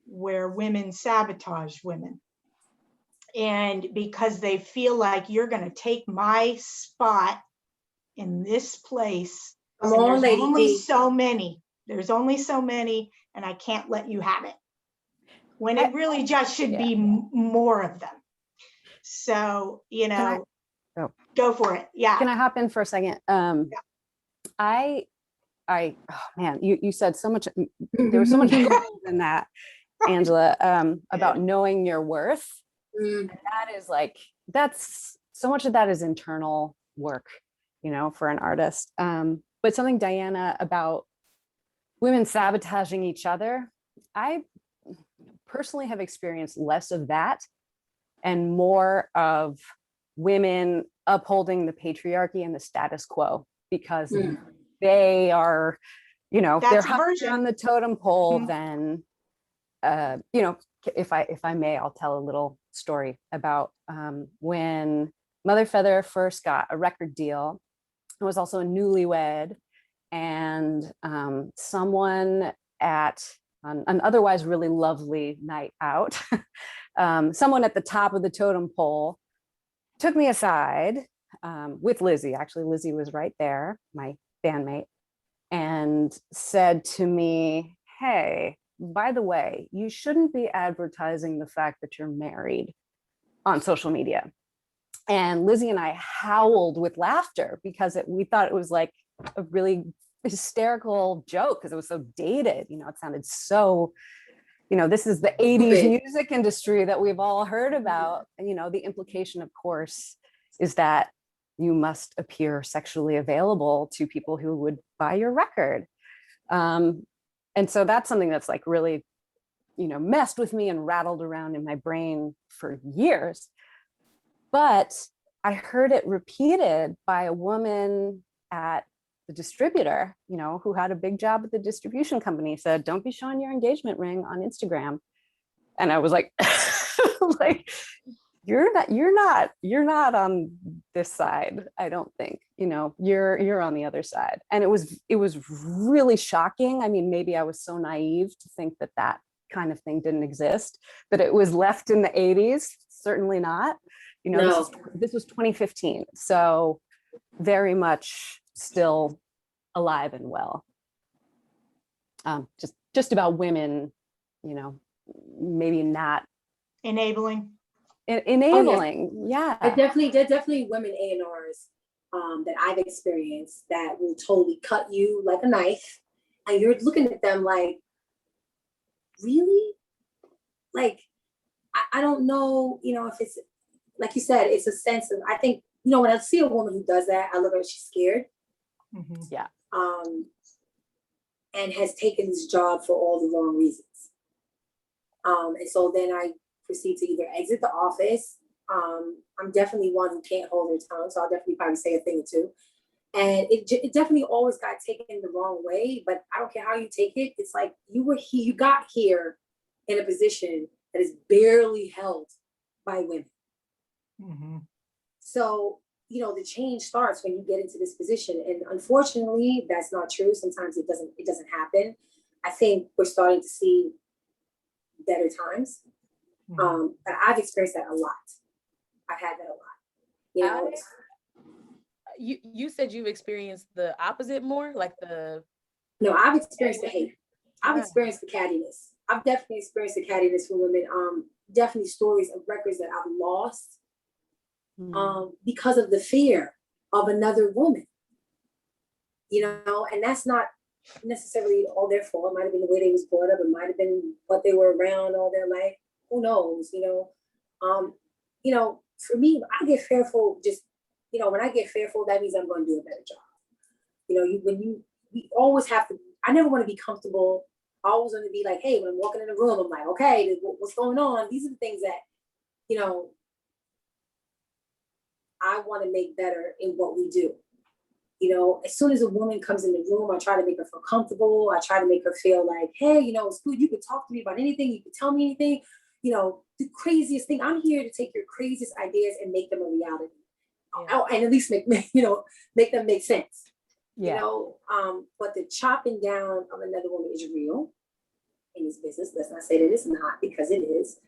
where women sabotage women. And because they feel like you're going to take my spot in this place, Come on, Lady D. There's only so many, and I can't let you have it. When it really just should be more of them. So, you know, go for it. Yeah. Can I hop in for a second? Oh man, you said so much. There was so much gold in that, Angela, about knowing your worth. And that is like, that's so much of that is internal work, you know, for an artist. But But something, Diana, about women sabotaging each other, I personally have experienced less of that and more of women upholding the patriarchy and the status quo because they are, they're That's a higher version. on the totem pole than, if I may, I'll tell a little story about when Mother Feather first got a record deal. I was also a newlywed, and someone at an otherwise really lovely night out, someone at the top of the totem pole took me aside with Lizzie. Actually, Lizzie was right there, my bandmate, and said to me, "Hey, by the way, you shouldn't be advertising the fact that you're married on social media." And Lizzie and I howled with laughter because we thought it was like a really hysterical joke because it was so dated. It sounded so, this is the 80s music industry that we've all heard about. And, the implication, of course, is that you must appear sexually available to people who would buy your record. And so that's something that's like really, messed with me and rattled around in my brain for years. But I heard it repeated by a woman at the distributor, who had a big job at the distribution company, said, "Don't be showing your engagement ring on Instagram." And I was like, you're not on this side. I don't think, you're on the other side. And it was really shocking. I mean, maybe I was so naive to think that kind of thing didn't exist, but it was left in the 80s. Certainly not. No. This was 2015. So very much still alive and well. Just about women, maybe not Enabling. Yeah. There definitely women A&Rs that I've experienced that will totally cut you like a knife, and you're looking at them like, really? Like, I don't know, if it's, like you said, it's a sense of, I think, when I see a woman who does that, I look at her, she's scared. Yeah. And has taken this job for all the wrong reasons. And so then I proceed to either exit the office. I'm definitely one who can't hold her tongue, so I'll definitely probably say a thing or two. And it definitely always got taken the wrong way, but I don't care how you take it. It's like you got here in a position that is barely held by women. So, the change starts when you get into this position. And unfortunately, that's not true. Sometimes it doesn't happen. I think we're starting to see better times. But I've experienced that a lot. I've had that a lot. You said you've experienced the opposite more, like the. No, I've experienced the hate. I've experienced the cattiness. I've definitely experienced the cattiness from women. Definitely stories of records that I've lost because of the fear of another woman. And that's not necessarily all their fault. It might have been the way they was brought up. It might have been what they were around all their life. Who knows? For me, I get fearful. Just when I get fearful, that means I'm going to do a better job. We always have to. I never want to be comfortable. I always want to be like, hey, when I'm walking in the room, I'm like, okay, what's going on? These are the things that, I want to make better in what we do. As soon as a woman comes in the room, I try to make her feel comfortable. I try to make her feel like, hey, it's good. You can talk to me about anything. You can tell me anything. The craziest thing. I'm here to take your craziest ideas and make them a reality. Yeah. And at least make them make sense. Yeah. But the chopping down of another woman is real in this business. Let's not say that it's not, because it is.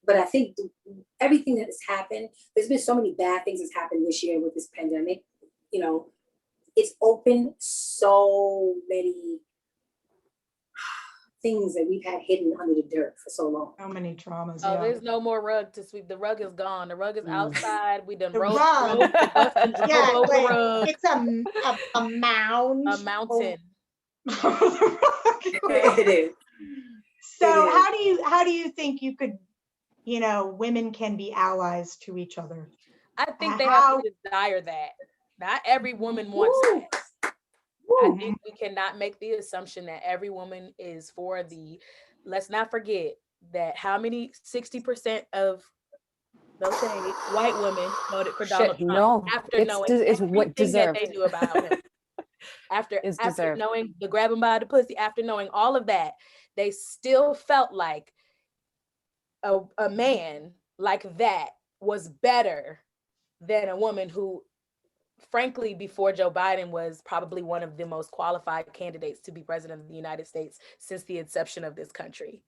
But I think everything that has happened, there's been so many bad things that's happened this year with this pandemic. It's opened so many things that we've had hidden under the dirt for so long. So many traumas. Oh, there's no more rug to sweep. The rug is gone. The rug is outside. We done The rolled rug. the rug. It's a mound. A mountain. It is. So how do you think you could, women can be allies to each other? I think they have to desire that. Not every woman wants Woo. that. I think we cannot make the assumption that every woman is for the, let's not forget that how many 60% of no shade, white women voted for Donald Shit, Trump no, after knowing it's what everything that deserved. they knew about him. After Is after deserved. knowing the grab him by the pussy, after knowing all of that, they still felt like a man like that was better than a woman who, frankly, before Joe Biden, was probably one of the most qualified candidates to be president of the United States since the inception of this country.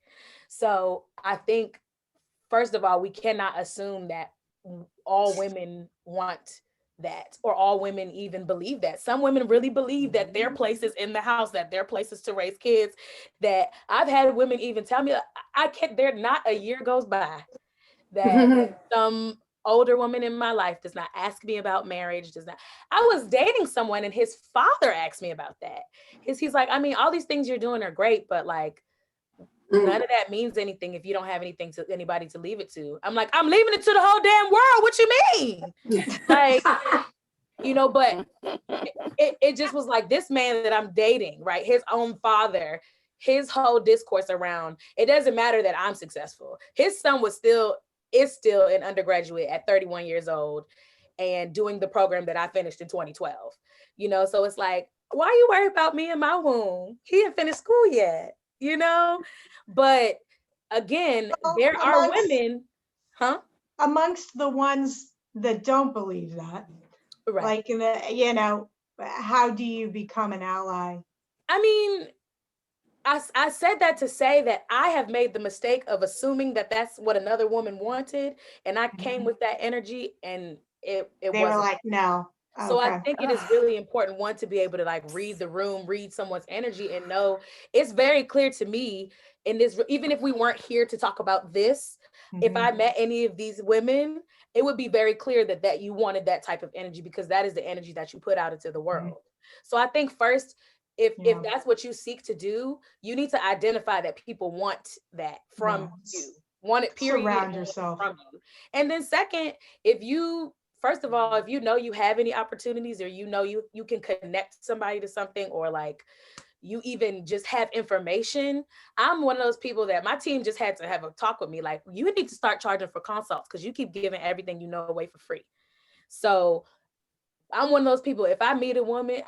So I think, first of all, we cannot assume that all women want that, or all women even believe that. Some women really believe that their place is in the house, that their place is to raise kids. That I've had women even tell me, I can't, there not a year goes by that some older woman in my life does not ask me about marriage, does not. I was dating someone and his father asked me about that. He's like, I mean, all these things you're doing are great, but like, none of that means anything if you don't have anything to anybody to leave it to. I'm like, I'm leaving it to the whole damn world. What you mean? Like, you know, but it just was like, this man that I'm dating, right? His own father, his whole discourse around, it doesn't matter that I'm successful. His son is still an undergraduate at 31 years old and doing the program that I finished in 2012. You know, so it's like, why are you worried about me in my womb? He didn't finish school yet, you know? But again, Well, there are women, amongst the ones that don't believe that, right? like, how do you become an ally? I mean, I said that to say that I have made the mistake of assuming that that's what another woman wanted, and I came with that energy, and it They were wasn't. like, no. So I Okay. think it is really important, one, to be able to like read the room, read someone's energy, and know it's very clear to me in this, even if we weren't here to talk about this, if I met any of these women, it would be very clear that you wanted that type of energy, because that is the energy that you put out into the world. So I think first, if that's what you seek to do, you need to identify that people want that from you. Want it, period. Surround yourself from you. And then second, first of all, if you know you have any opportunities, or you know you can connect somebody to something, or like you even just have information. I'm one of those people that my team just had to have a talk with me, like, you need to start charging for consults because you keep giving everything you know away for free. So I'm one of those people, if I meet a woman,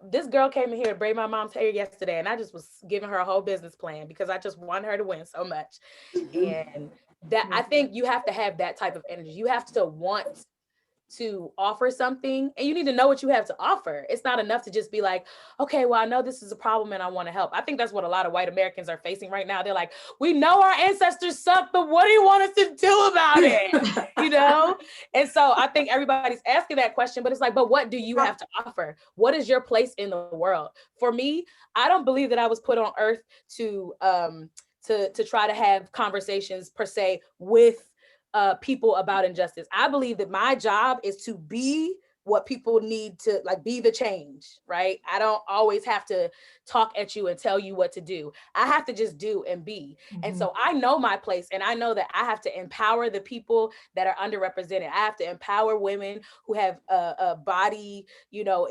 this girl came in here to braid my mom's hair yesterday, and I just was giving her a whole business plan because I just want her to win so much. And that, I think you have to have that type of energy. You have to want to offer something, and you need to know what you have to offer. It's not enough to just be like, okay, well, I know this is a problem and I want to help. I think that's what a lot of white Americans are facing right now. They're like, we know our ancestors suck, but what do you want us to do about it? You know? And so I think everybody's asking that question, but it's like, but what do you have to offer? What is your place in the world? For me, I don't believe that I was put on earth to try to have conversations per se with people about injustice. I believe that my job is to be what people need to, like, be the change, right? I don't always have to talk at you and tell you what to do. I have to just do and be. And so I know my place, and I know that I have to empower the people that are underrepresented. I have to empower women who have body,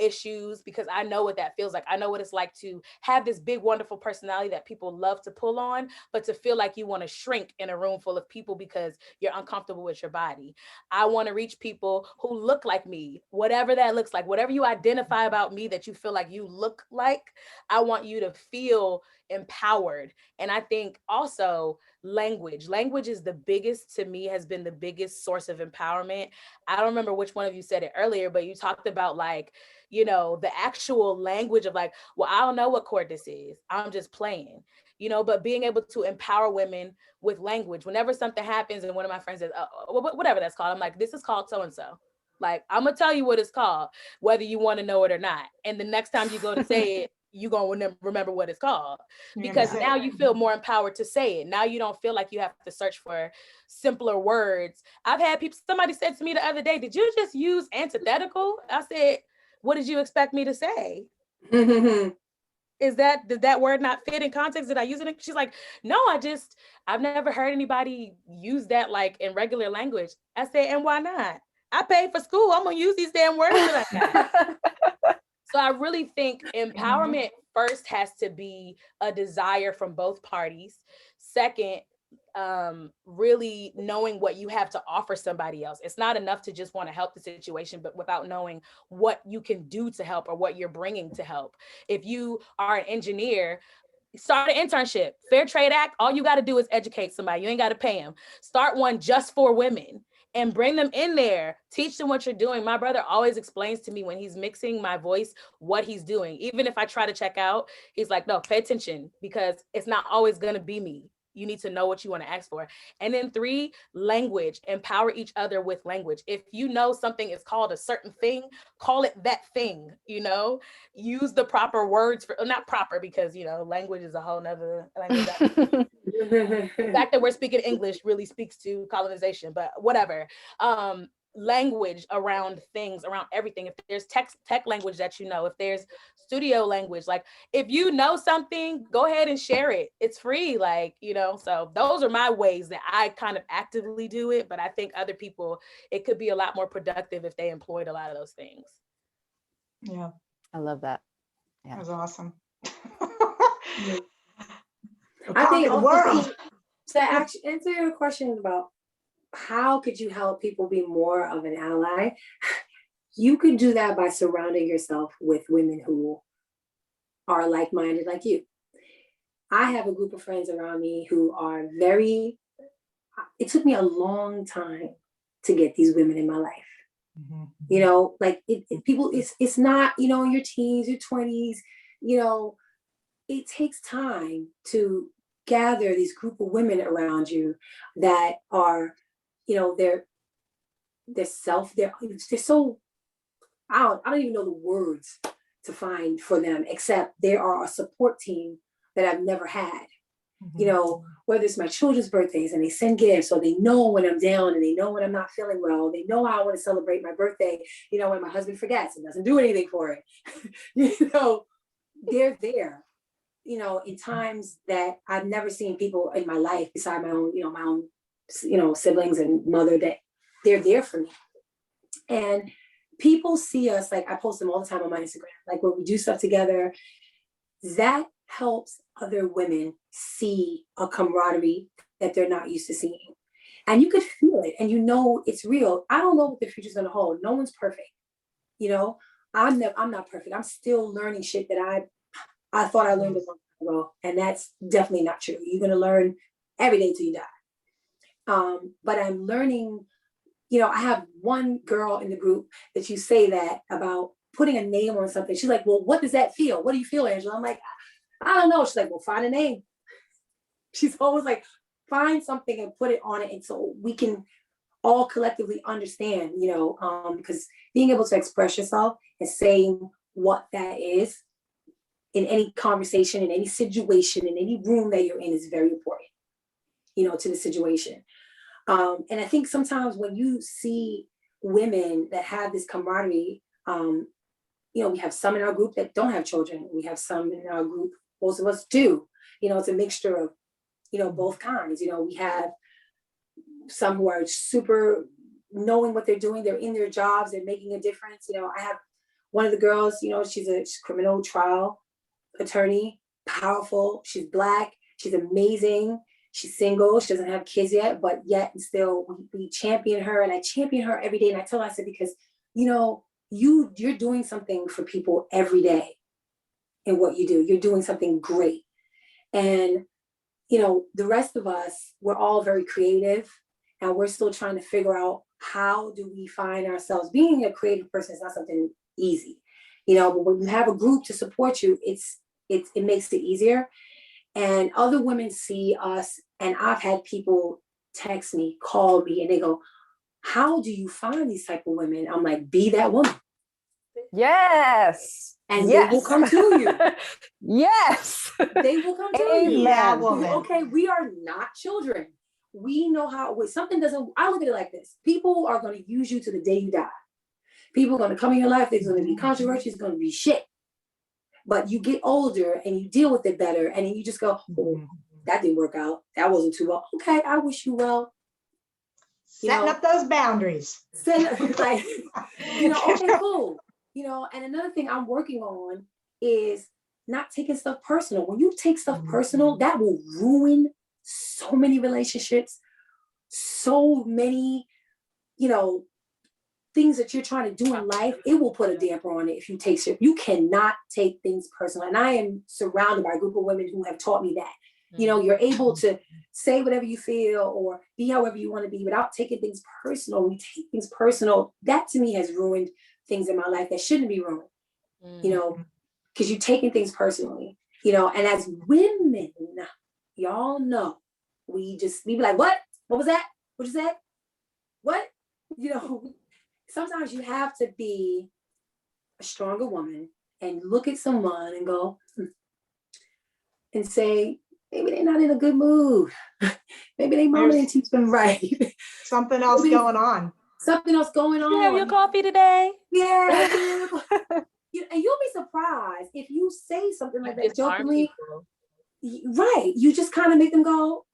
issues, because I know what that feels like. I know what it's like to have this big, wonderful personality that people love to pull on, but to feel like you want to shrink in a room full of people because you're uncomfortable with your body. I want to reach people who look like me, whatever that looks like, whatever you identify about me that you feel like you look like. I want you to feel empowered. And I think also language is the biggest, to me, has been the biggest source of empowerment. I don't remember which one of you said it earlier, but you talked about, like, the actual language of like, well, I don't know what chord this is, I'm just playing, but being able to empower women with language. Whenever something happens and one of my friends says, whatever that's called, I'm like, this is called so-and-so. Like, I'm gonna tell you what it's called, whether you want to know it or not. And the next time you go to say it, you're gonna remember what it's called, because now you feel more empowered to say it. Now you don't feel like you have to search for simpler words. I've had somebody said to me the other day, did you just use antithetical? I said, what did you expect me to say? Did that word not fit in context? Did I use it? She's like, no, I've never heard anybody use that like in regular language. I said, and why not? I paid for school. I'm gonna use these damn words that I got. So I really think empowerment first has to be a desire from both parties. Second, really knowing what you have to offer somebody else. It's not enough to just want to help the situation, but without knowing what you can do to help or what you're bringing to help. If you are an engineer, start an internship. Fair Trade Act, all you got to do is educate somebody. You ain't got to pay them. Start one just for women and bring them in there. Teach them what you're doing. My brother always explains to me when he's mixing my voice what he's doing. Even if I try to check out, he's like, no, pay attention, because it's not always going to be me. You need to know what you want to ask for. And then 3, language. Empower each other with language. If you know something is called a certain thing, call it that thing, use the proper words for, not proper, because, language is a whole nother language. The fact that we're speaking English really speaks to colonization, but whatever. Language around things, around everything. If there's tech language that if there's studio language, like if you know something, go ahead and share it. It's free, so those are my ways that I kind of actively do it. But I think other people, it could be a lot more productive if they employed a lot of those things. Yeah. I love that. Yeah. That was awesome. I think the world. To actually answer your question about how could you help people be more of an ally, you could do that by surrounding yourself with women who are like-minded like you. I have a group of friends around me who are it took me a long time to get these women in my life. People, it's not, in your teens, your 20s, it takes time to gather these group of women around you that are, they're so, I don't even know the words to find for them, except they are a support team that I've never had. Whether it's my children's birthdays and they send gifts, or they know when I'm down and they know when I'm not feeling well, they know how I want to celebrate my birthday, when my husband forgets and doesn't do anything for it. They're there, in times that I've never seen people in my life beside my own, siblings and mother, that they're there for me. And people see us, like I post them all the time on my Instagram, like when we do stuff together, that helps other women see a camaraderie that they're not used to seeing. And you could feel it and it's real. I don't know what the future's gonna hold. No one's perfect. I'm not perfect. I'm still learning shit that I thought I learned a long time ago. And that's definitely not true. You're gonna learn every day till you die. But I'm learning, I have one girl in the group that you say that about putting a name on something. She's like, well, what does that feel? What do you feel, Angela? I'm like, I don't know. She's like, well, find a name. She's always like, find something and put it on it. And so we can all collectively understand, because being able to express yourself and saying what that is in any conversation, in any situation, in any room that you're in is very important, to the situation. And I think sometimes when you see women that have this camaraderie, we have some in our group that don't have children. We have some in our group, most of us do. It's a mixture of, both kinds. We have some who are super knowing what they're doing. They're in their jobs. They're making a difference. I have one of the girls, she's a criminal trial attorney, powerful. She's Black. She's amazing. She's single. She doesn't have kids yet, but yet and still we champion her, and I champion her every day. And I tell her, I said, because, you're doing something for people every day in what you do. You're doing something great. And, the rest of us, we're all very creative, and we're still trying to figure out how do we find ourselves. Being a creative person is not something easy, but when you have a group to support you, it makes it easier. And other women see us, and I've had people text me, call me, and they go, how do you find these type of women? I'm like, be that woman. Yes. And they will come to you. Yes. They will come to you. That woman. Okay, we are not children. We know how, when something doesn't, I look at it like this. People are going to use you to the day you die. People are going to come in your life. There's going to be controversy. It's going to be shit. But you get older and you deal with it better. And then you just go, oh, that didn't work out. That wasn't too well. Okay, I wish you well. Setting up those boundaries. Like, okay, cool. And another thing I'm working on is not taking stuff personal. When you take stuff personal, that will ruin so many relationships, so many, things that you're trying to do in life. It will put a damper on it if you take shit. You cannot take things personal. And I am surrounded by a group of women who have taught me that. You're able to say whatever you feel or be however you want to be without taking things personal. When you take things personal, that to me has ruined things in my life that shouldn't be ruined, because you're taking things personally, and as women, y'all know, we be like, what was that? What you said? What? Sometimes you have to be a stronger woman and look at someone and go, and say, maybe they're not in a good mood. Maybe they mama didn't teach them right. Something else going on. Something else going on. You have your coffee today? Yeah. And you'll be surprised if you say something like that jokingly. Right. You just kind of make them go,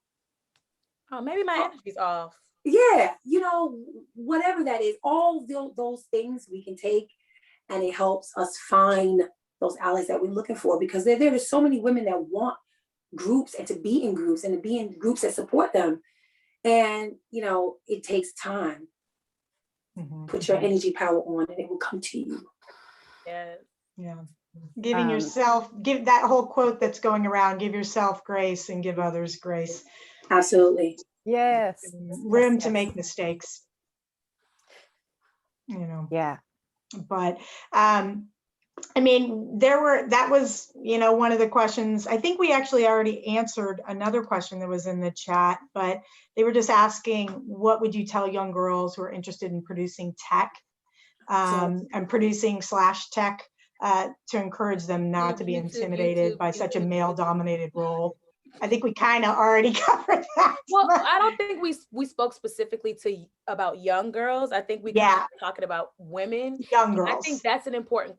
oh, maybe my energy's off. Yeah. Whatever that is, all those things we can take, and it helps us find those allies that we're looking for, because there's so many women that want groups and to be in groups and to be in groups that support them. And, it takes time. Put your energy power on and it will come to you. Yes. Yeah. Giving yourself, give that whole quote that's going around, give yourself grace and give others grace. Absolutely. Yes. Room to make mistakes. Yeah. But that was, one of the questions. I think we actually already answered another question that was in the chat, but they were just asking, what would you tell young girls who are interested in producing tech and producing /tech to encourage them not to be intimidated by such a male-dominated role? I think we kind of already covered that. Well, I don't think we spoke specifically about young girls. I think we were talking about women. Young girls. I think that's an important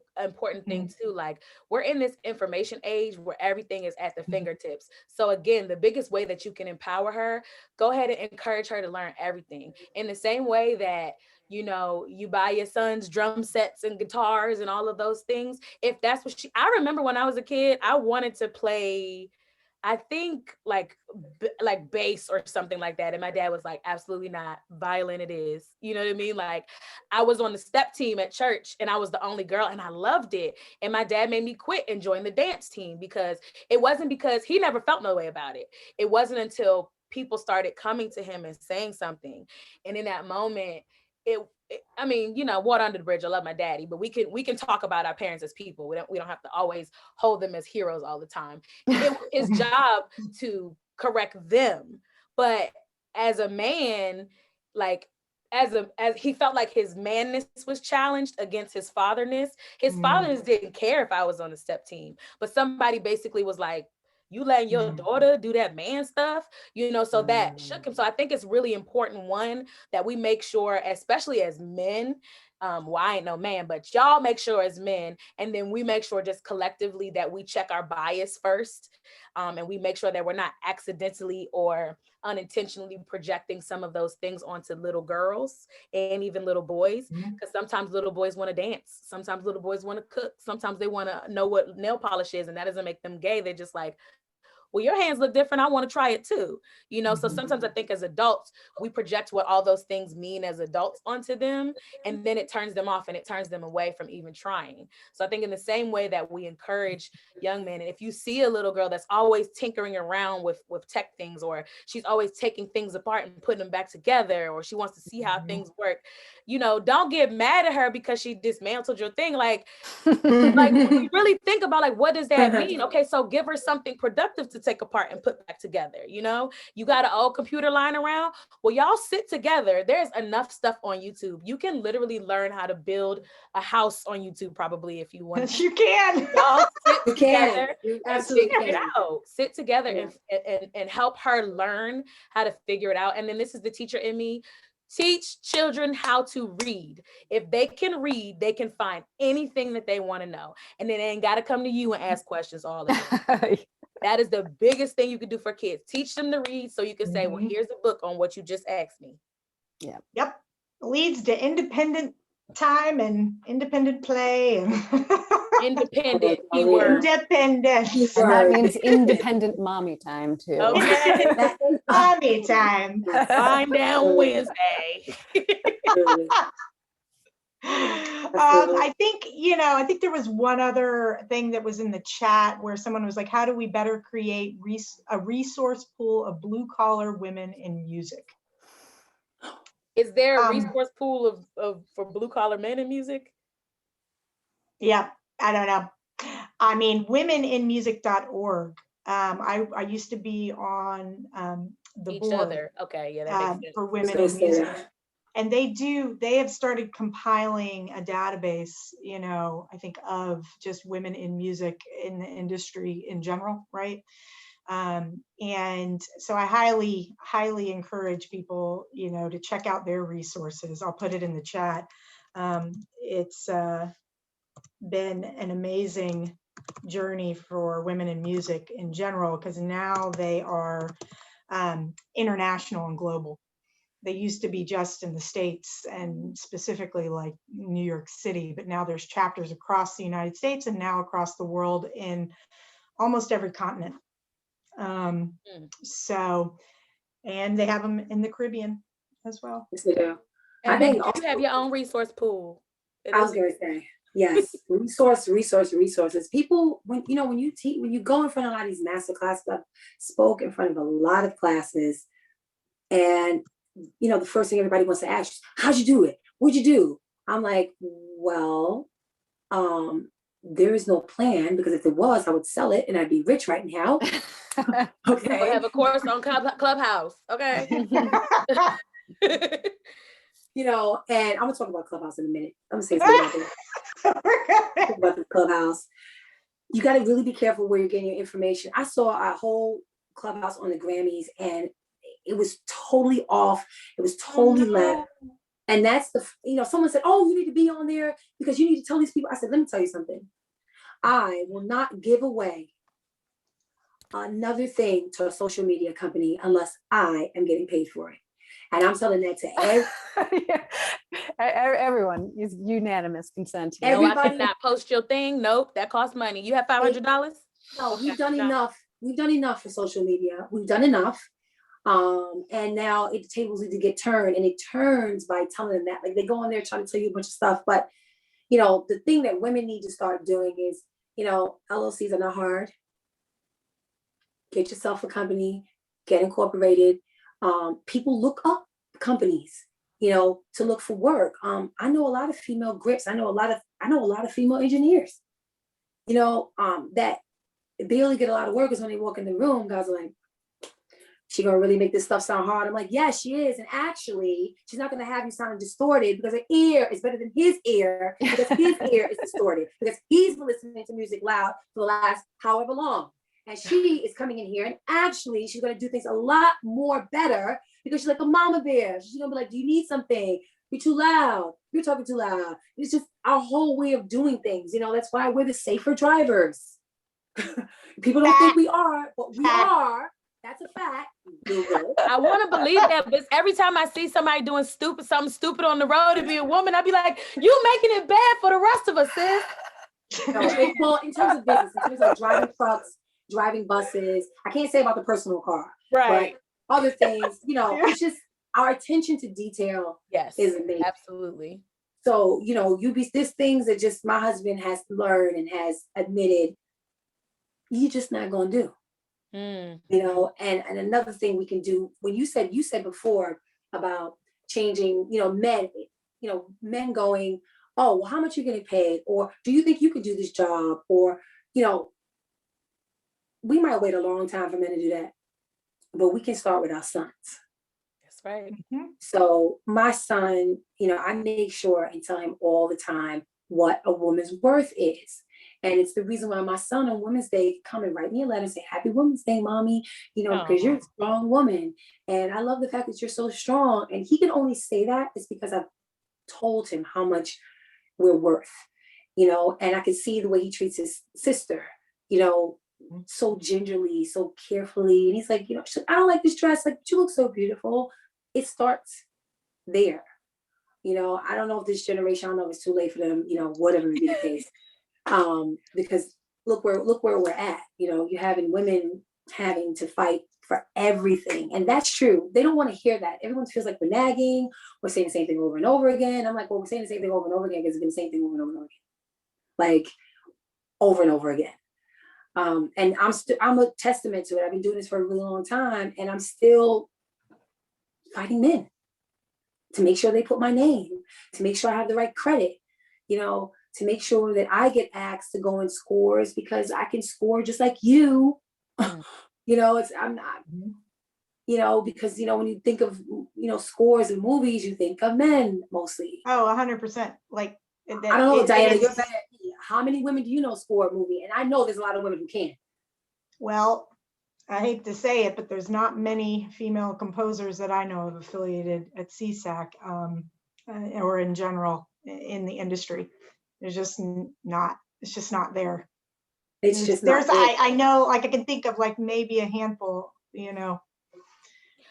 thing too. Like, we're in this information age where everything is at the fingertips. So again, the biggest way that you can empower her, go ahead and encourage her to learn everything. In the same way that, you buy your son's drum sets and guitars and all of those things. If that's what I remember when I was a kid, I wanted to play, I think like bass or something like that. And my dad was like, absolutely not. Violin it is. You know what I mean? Like, I was on the step team at church and I was the only girl and I loved it. And my dad made me quit and join the dance team, because it wasn't because he never felt no way about it. It wasn't until people started coming to him and saying something. And in that moment, water under the bridge. I love my daddy, but we can talk about our parents as people. We don't have to always hold them as heroes all the time. It was his job to correct them. But as a man, like as he felt like his manness was challenged against his fatherness. His fatherness didn't care if I was on the step team, but somebody basically was like, you letting your daughter do that man stuff, so that shook him. So I think it's really important, one, that we make sure, especially as men, well, I ain't no man, but y'all make sure as men, and then we make sure just collectively that we check our bias first, and we make sure that we're not accidentally or unintentionally projecting some of those things onto little girls and even little boys, because sometimes little boys want to dance, sometimes little boys want to cook, sometimes they want to know what nail polish is, and that doesn't make them gay. They're just like, well, your hands look different. I want to try it too. So sometimes I think as adults, we project what all those things mean as adults onto them, and then it turns them off and it turns them away from even trying. So I think in the same way that we encourage young men, and if you see a little girl that's always tinkering around with tech things, or she's always taking things apart and putting them back together, or she wants to see how things work, don't get mad at her because she dismantled your thing. Like when you really think about, like, what does that mean? Okay, so give her something productive to take apart and put back together. You got an old computer lying around. Well, y'all sit together. There's enough stuff on YouTube. You can literally learn how to build a house on YouTube, probably, if you want. You can. Y'all sit together and figure it out. Sit together and help her learn how to figure it out. And then this is the teacher in me. Teach children how to read. If they can read, they can find anything that they want to know. And then they ain't got to come to you and ask questions all the time. That is the biggest thing you can do for kids. Teach them to read so you can say, well, here's a book on what you just asked me. Yep. Leads to independent time and independent play and Independent, keyword. independent. And that means independent mommy time too. Okay. Mommy time. Wind down Wednesday. I think, I think there was one other thing that was in the chat where someone was like, how do we better create a resource pool of blue collar women in music? Is there a resource pool for blue collar men in music? Yeah, I don't know. I mean, womeninmusic.org. I used to be on the Each board other. Okay, yeah, that makes sense. for women in music. And they have started compiling a database, I think of just women in music in the industry in general, right? And so I highly, highly encourage people, to check out their resources. I'll put it in the chat. It's been an amazing journey for women in music in general, because now they are international and global. They used to be just in the States and specifically like New York City, but now there's chapters across the United States and now across the world in almost every continent. So, and they have them in the Caribbean as well. Yes, they do. And I think you have your own resource pool. I was going to say, yes, resources. People, when you go in front of a lot of these master classes, I've spoke in front of a lot of classes, and the first thing everybody wants to ask is, how'd you do it? What'd you do? I'm like, well, there is no plan, because if there was, I would sell it and I'd be rich right now. Okay. We'll have a course on Clubhouse. Okay. And I'm gonna talk about Clubhouse in a minute. I'm gonna say something about the Clubhouse. You got to really be careful where you're getting your information. I saw a whole Clubhouse on the Grammys, and it was totally off. It was totally left. And that's someone said, oh, you need to be on there because you need to tell these people. I said, let me tell you something. I will not give away another thing to a social media company unless I am getting paid for it. And I'm telling that to everyone. Is unanimous consent. Everybody. No, I cannot post your thing. Nope, that costs money. You have $500? No, we've done enough. We've done enough for social media. We've done enough. And now the tables need to get turned, and it turns by telling them that. Like, they go on there trying to tell you a bunch of stuff, but the thing that women need to start doing is, LLCs are not hard. Get yourself a company, get incorporated. People look up companies, to look for work. I know a lot of female grips. I know a lot of female engineers, that barely get a lot of workers when they walk in the room. Guys are like, she gonna really make this stuff sound hard? I'm like, yes, she is. And actually, she's not gonna have you sounding distorted, because her ear is better than his ear, because his ear is distorted, because he's been listening to music loud for the last however long. And she is coming in here, and actually she's gonna do things a lot more better, because she's like a mama bear. She's gonna be like, do you need something? You're too loud. You're talking too loud. It's just our whole way of doing things. That's why we're the safer drivers. People don't think we are, but we are. That's a fact. I want to believe that, but every time I see somebody doing something stupid on the road and be a woman, I'd be like, you making it bad for the rest of us, sis. Well, in terms of business, in terms of driving trucks, driving buses, I can't say about the personal car, right? But other things, it's just our attention to detail. Yes, is amazing. Absolutely. So, there's things that just my husband has learned and has admitted you're just not going to do. And another thing we can do, when you said before about changing, men going, oh, well, how much are you getting paid? Or do you think you could do this job? Or, we might wait a long time for men to do that, but we can start with our sons. That's right. Mm-hmm. So my son, I make sure and tell him all the time what a woman's worth is. And it's the reason why my son on Women's Day come and write me a letter and say, Happy Women's Day, Mommy, because you're a strong woman. And I love the fact that you're so strong. And he can only say that is because I've told him how much we're worth, and I can see the way he treats his sister, so gingerly, so carefully. And he's like, I don't like this dress. Like, you look so beautiful. It starts there. You know, I don't know if this generation, I don't know if it's too late for them, you know, whatever may be the case. Because look where we're at. You know, you're having women having to fight for everything. And that's true. They don't want to hear that. Everyone feels like we're nagging, we're saying the same thing over and over again. I'm like, well, we're saying the same thing over and over again because it's been the same thing over and over and over again. Like over and over again. And I'm a testament to it. I've been doing this for a really long time, and I'm still fighting men to make sure they put my name, to make sure I have the right credit, you know, to make sure that I get asked to go in scores because I can score just like you. You know, I'm not, you know, because, you know, when you think of, you know, scores in movies, you think of men mostly. Oh, 100%. Like, I don't know, Diana, you're better. How many women do you know score a movie? And I know there's a lot of women who can. Well, I hate to say it, but there's not many female composers that I know of affiliated at CSAC or in general in the industry. There's just not, it's just not there. It's just not there. I know, like I can think of like maybe a handful, you know,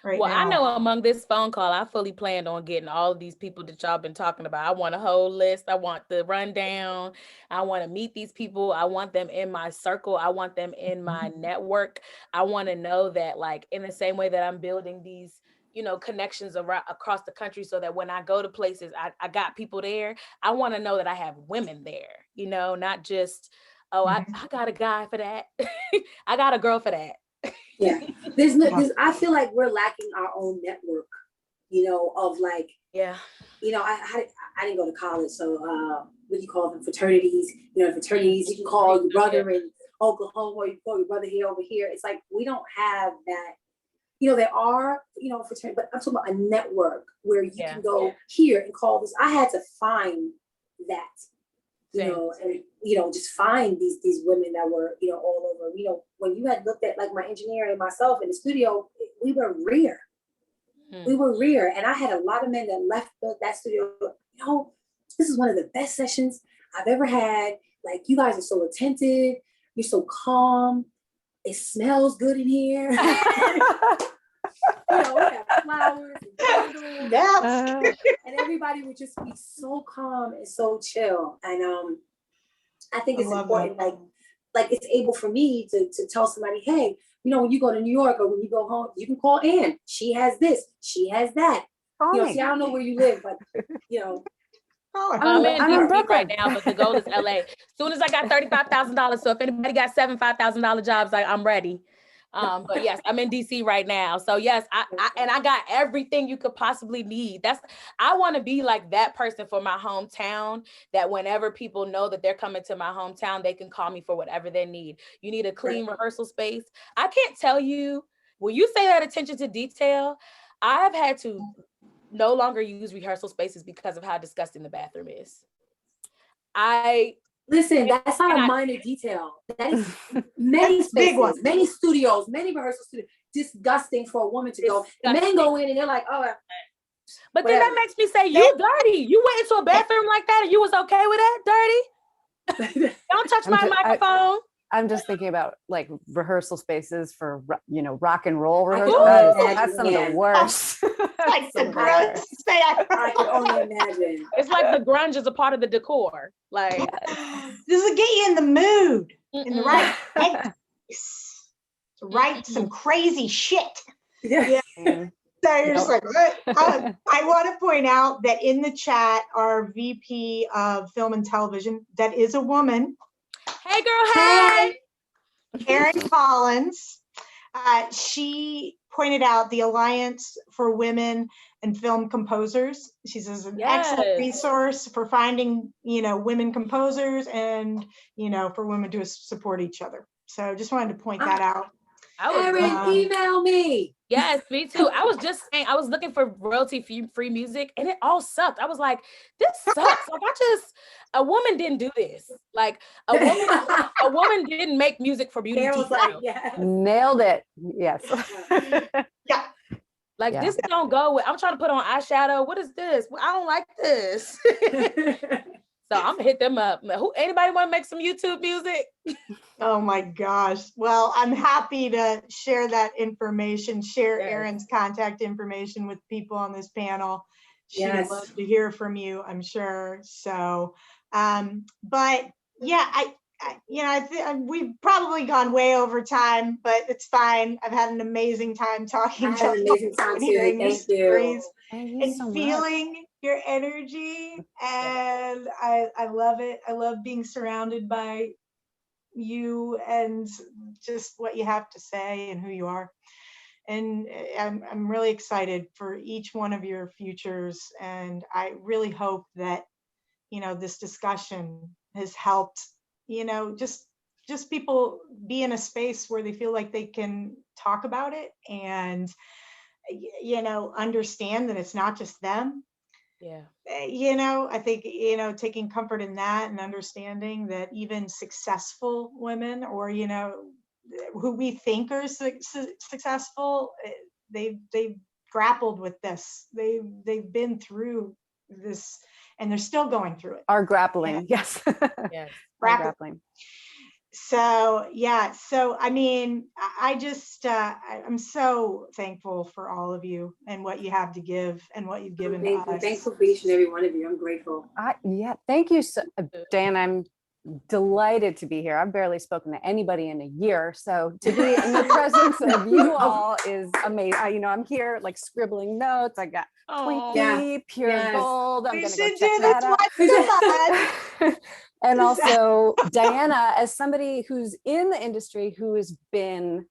right well, now. I know among this phone call, I fully planned on getting all of these people that y'all been talking about. I want a whole list. I want the rundown. I want to meet these people. I want them in my circle. I want them in my network. I want to know that, like, in the same way that I'm building these, you know, connections around across the country so that when I go to places, I got people there. I want to know that I have women there, you know, not just, oh, I got a guy for that. I got a girl for that. Yeah, I feel like we're lacking our own network, you know, of like, yeah, you know, I didn't go to college, so what do you call them, fraternities? You know, fraternities, you can call your brother in Oklahoma, or you can call your brother here over here. It's like we don't have that. You know, there are, you know, fraternity, but I'm talking about a network where you can go here and call this. I had to find that. You know, and, you know, just find these women that were, you know, all over. You know, when you had looked at like my engineer and myself in the studio, we were rare. We were rare. And I had a lot of men that left that studio. You know, this is one of the best sessions I've ever had. Like, you guys are so attentive. You're so calm. It smells good in here. You know, we have flowers and candles, and everybody would just be so calm and so chill. And I think it's important, like it's able for me to tell somebody, hey, you know, when you go to New York or when you go home, you can call Ann. She has this, she has that. You know, see, I don't know where you live, but you know. I'm in DC right now, but the goal is LA. As soon as I got $35,000, so if anybody got $5,000 jobs, I'm ready. But yes, I'm in DC right now. So yes, I got everything you could possibly need. I want to be like that person for my hometown, that whenever people know that they're coming to my hometown, they can call me for whatever they need. You need a clean rehearsal space. I can't tell you, when you say that attention to detail, I have had to no longer use rehearsal spaces because of how disgusting the bathroom is. Listen, that's not a minor detail. That is many spaces, many studios, many rehearsal studios. Disgusting for a woman to go. The men go in and they're like, oh. But then that makes me say, you dirty. You went into a bathroom like that and you was okay with that, dirty? Don't touch my microphone. I'm just thinking about like rehearsal spaces for, you know, rock and roll rehearsal. That's some of the worst. Like the grunge. I can only imagine. It's like the grunge is a part of the decor. Like, this will get you in the mood, in the right place to write some crazy shit. Yeah. So you're just like, I want to point out that in the chat, our VP of Film and Television, that is a woman. Hey, girl. Hey. Erin Collins. She pointed out the Alliance for Women and Film Composers. She says an excellent resource for finding, you know, women composers and, you know, for women to support each other. So just wanted to point that out. Erin, email me. Yes, me too. I was just saying, I was looking for royalty-free music and it all sucked. I was like, this sucks. Like, a woman didn't do this. Like, a woman didn't make music for beauty. Like, yes. Nailed it. Yes. Yeah. Like, this don't go with, I'm trying to put on eyeshadow. What is this? I don't like this. So I'm gonna hit them up. Anybody want to make some YouTube music? Oh my gosh. Well, I'm happy to share that information, share Erin's contact information with people on this panel. She would Yes. love to hear from you, I'm sure. So, but yeah, we've probably gone way over time, but it's fine. I've had an amazing time talking I to had an amazing time and too. hearing your Thank you. stories Thank you and so much. feeling your energy. And I love it. I love being surrounded by you and just what you have to say and who you are. And I'm really excited for each one of your futures. And I really hope that, this discussion has helped, just people be in a space where they feel like they can talk about it and, understand that it's not just them. Yeah. I think, taking comfort in that and understanding that even successful women or, who we think are successful, they've grappled with this. They've been through this and they're still going through it. Are grappling, yes. Yes. Are grappling. So, yeah. So, I mean, I just, I'm so thankful for all of you and what you have to give and what you've given to us. Thankful for each and every one of you. I'm grateful. Yeah, thank you, Dan. I'm delighted to be here. I've barely spoken to anybody in a year, so to be in the presence of you all is amazing. I'm here like scribbling notes. I got Twinkie, pure gold. I'm gonna go check that out. And also Diana, as somebody who's in the industry who has been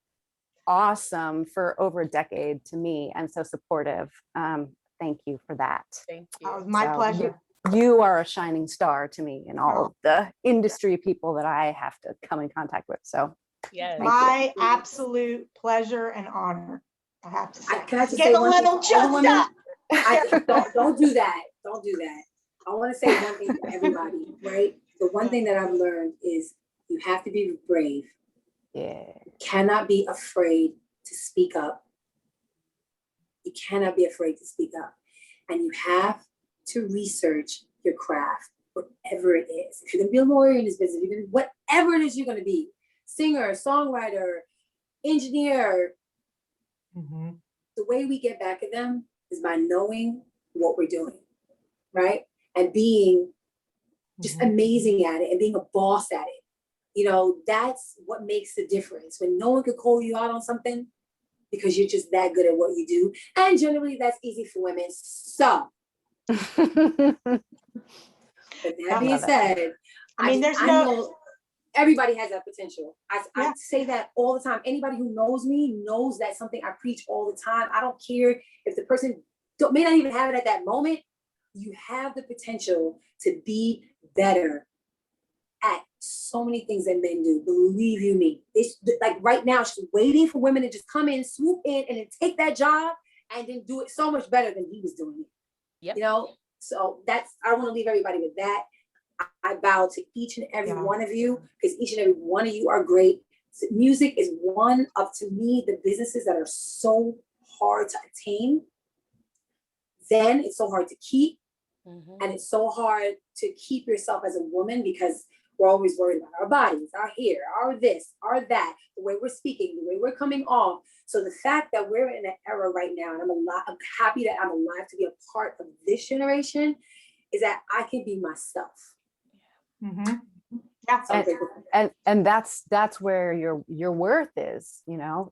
awesome for over a decade to me and so supportive. Thank you for that. Thank you. It was my pleasure. You are a shining star to me and all of the industry people that I have to come in contact with. So yes. My absolute pleasure and honor. I have to say. Can I just Give say a one little thing to all the just women? Don't do that. Don't do that. I want to say one thing to everybody, right? The one thing that I've learned is you have to be brave. yeah. You cannot be afraid to speak up. You cannot be afraid to speak up. And you have to research your craft, whatever it is. If you're going to be a lawyer in this business, you're gonna, whatever it is you're going to be, singer, songwriter, engineer, the way we get back at them is by knowing what we're doing, right? And being just amazing at it and being a boss at it. That's what makes the difference. When no one could call you out on something because you're just that good at what you do. And generally that's easy for women. So, but that being said, I know everybody has that potential. I say that all the time. Anybody who knows me knows that's something I preach all the time. I don't care if the person may not even have it at that moment. You have the potential to be better at so many things that men do. Believe you me. It's like right now, she's waiting for women to just come in, swoop in, and then take that job and then do it so much better than he was doing it. Yep. So I want to leave everybody with that. I bow to each and every one of you because each and every one of you are great. Music is one of, to me, the businesses that are so hard to attain. Then it's so hard to keep. And it's so hard to keep yourself as a woman because we're always worried about our bodies, our hair, our this, our that, the way we're speaking, the way we're coming off. So the fact that we're in an era right now, and I'm happy that I'm alive to be a part of this generation, is that I can be myself. And that's where your worth is,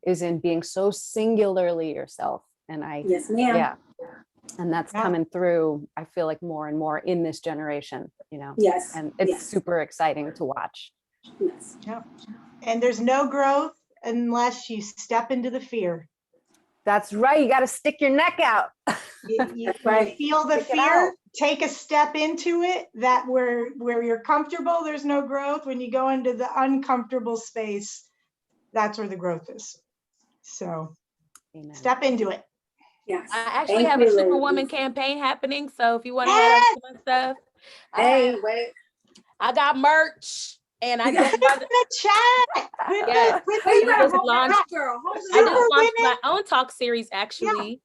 is in being so singularly yourself. And yes, ma'am. Yeah. And that's coming through, I feel like more and more in this generation, Yes. And it's super exciting to watch. Yes. Yeah. And there's no growth unless you step into the fear. That's right. You got to stick your neck out. You feel the fear, take a step into it. That where you're comfortable, there's no growth. When you go into the uncomfortable space, that's where the growth is. So step into it. Yes. I actually have a Superwoman campaign happening. So if you want to head up to my stuff, I got merch and I just chat. I just launched my own talk series actually.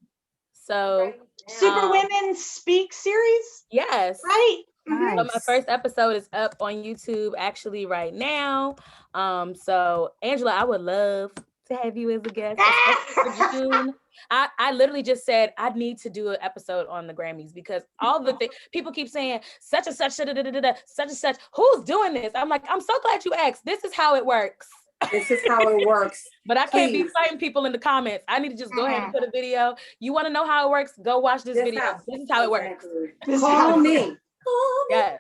So Superwomen Speak series. Yes. Right. Nice. So my first episode is up on YouTube actually right now. So Angela, I would love to have you as a guest, especially for June. I literally just said I need to do an episode on the Grammys because all the things people keep saying, such and such, such and such. Who's doing this? I'm like, I'm so glad you asked. This is how it works. This is how it works. But I can't be Please. fighting people in the comments. I need to just go ahead and put a video. You want to know how it works? Go watch this video. This is how it works. Call me. Yeah.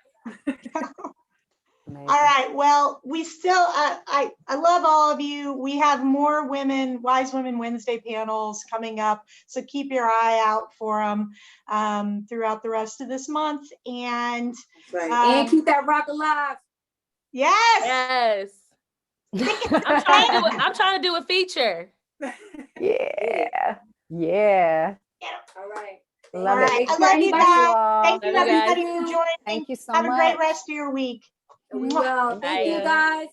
Amazing. All right. Well, we still, I love all of you. We have more Wise Women Wednesday panels coming up. So keep your eye out for them throughout the rest of this month. And, Right. And keep that rock alive. yes. I'm trying to do a feature. Yeah. Yeah. All right. Love All right. it. I love you guys. Thank you Love you guys. everybody for joining. Thank you so Have much. a great rest of your week. We will. Thank you, guys.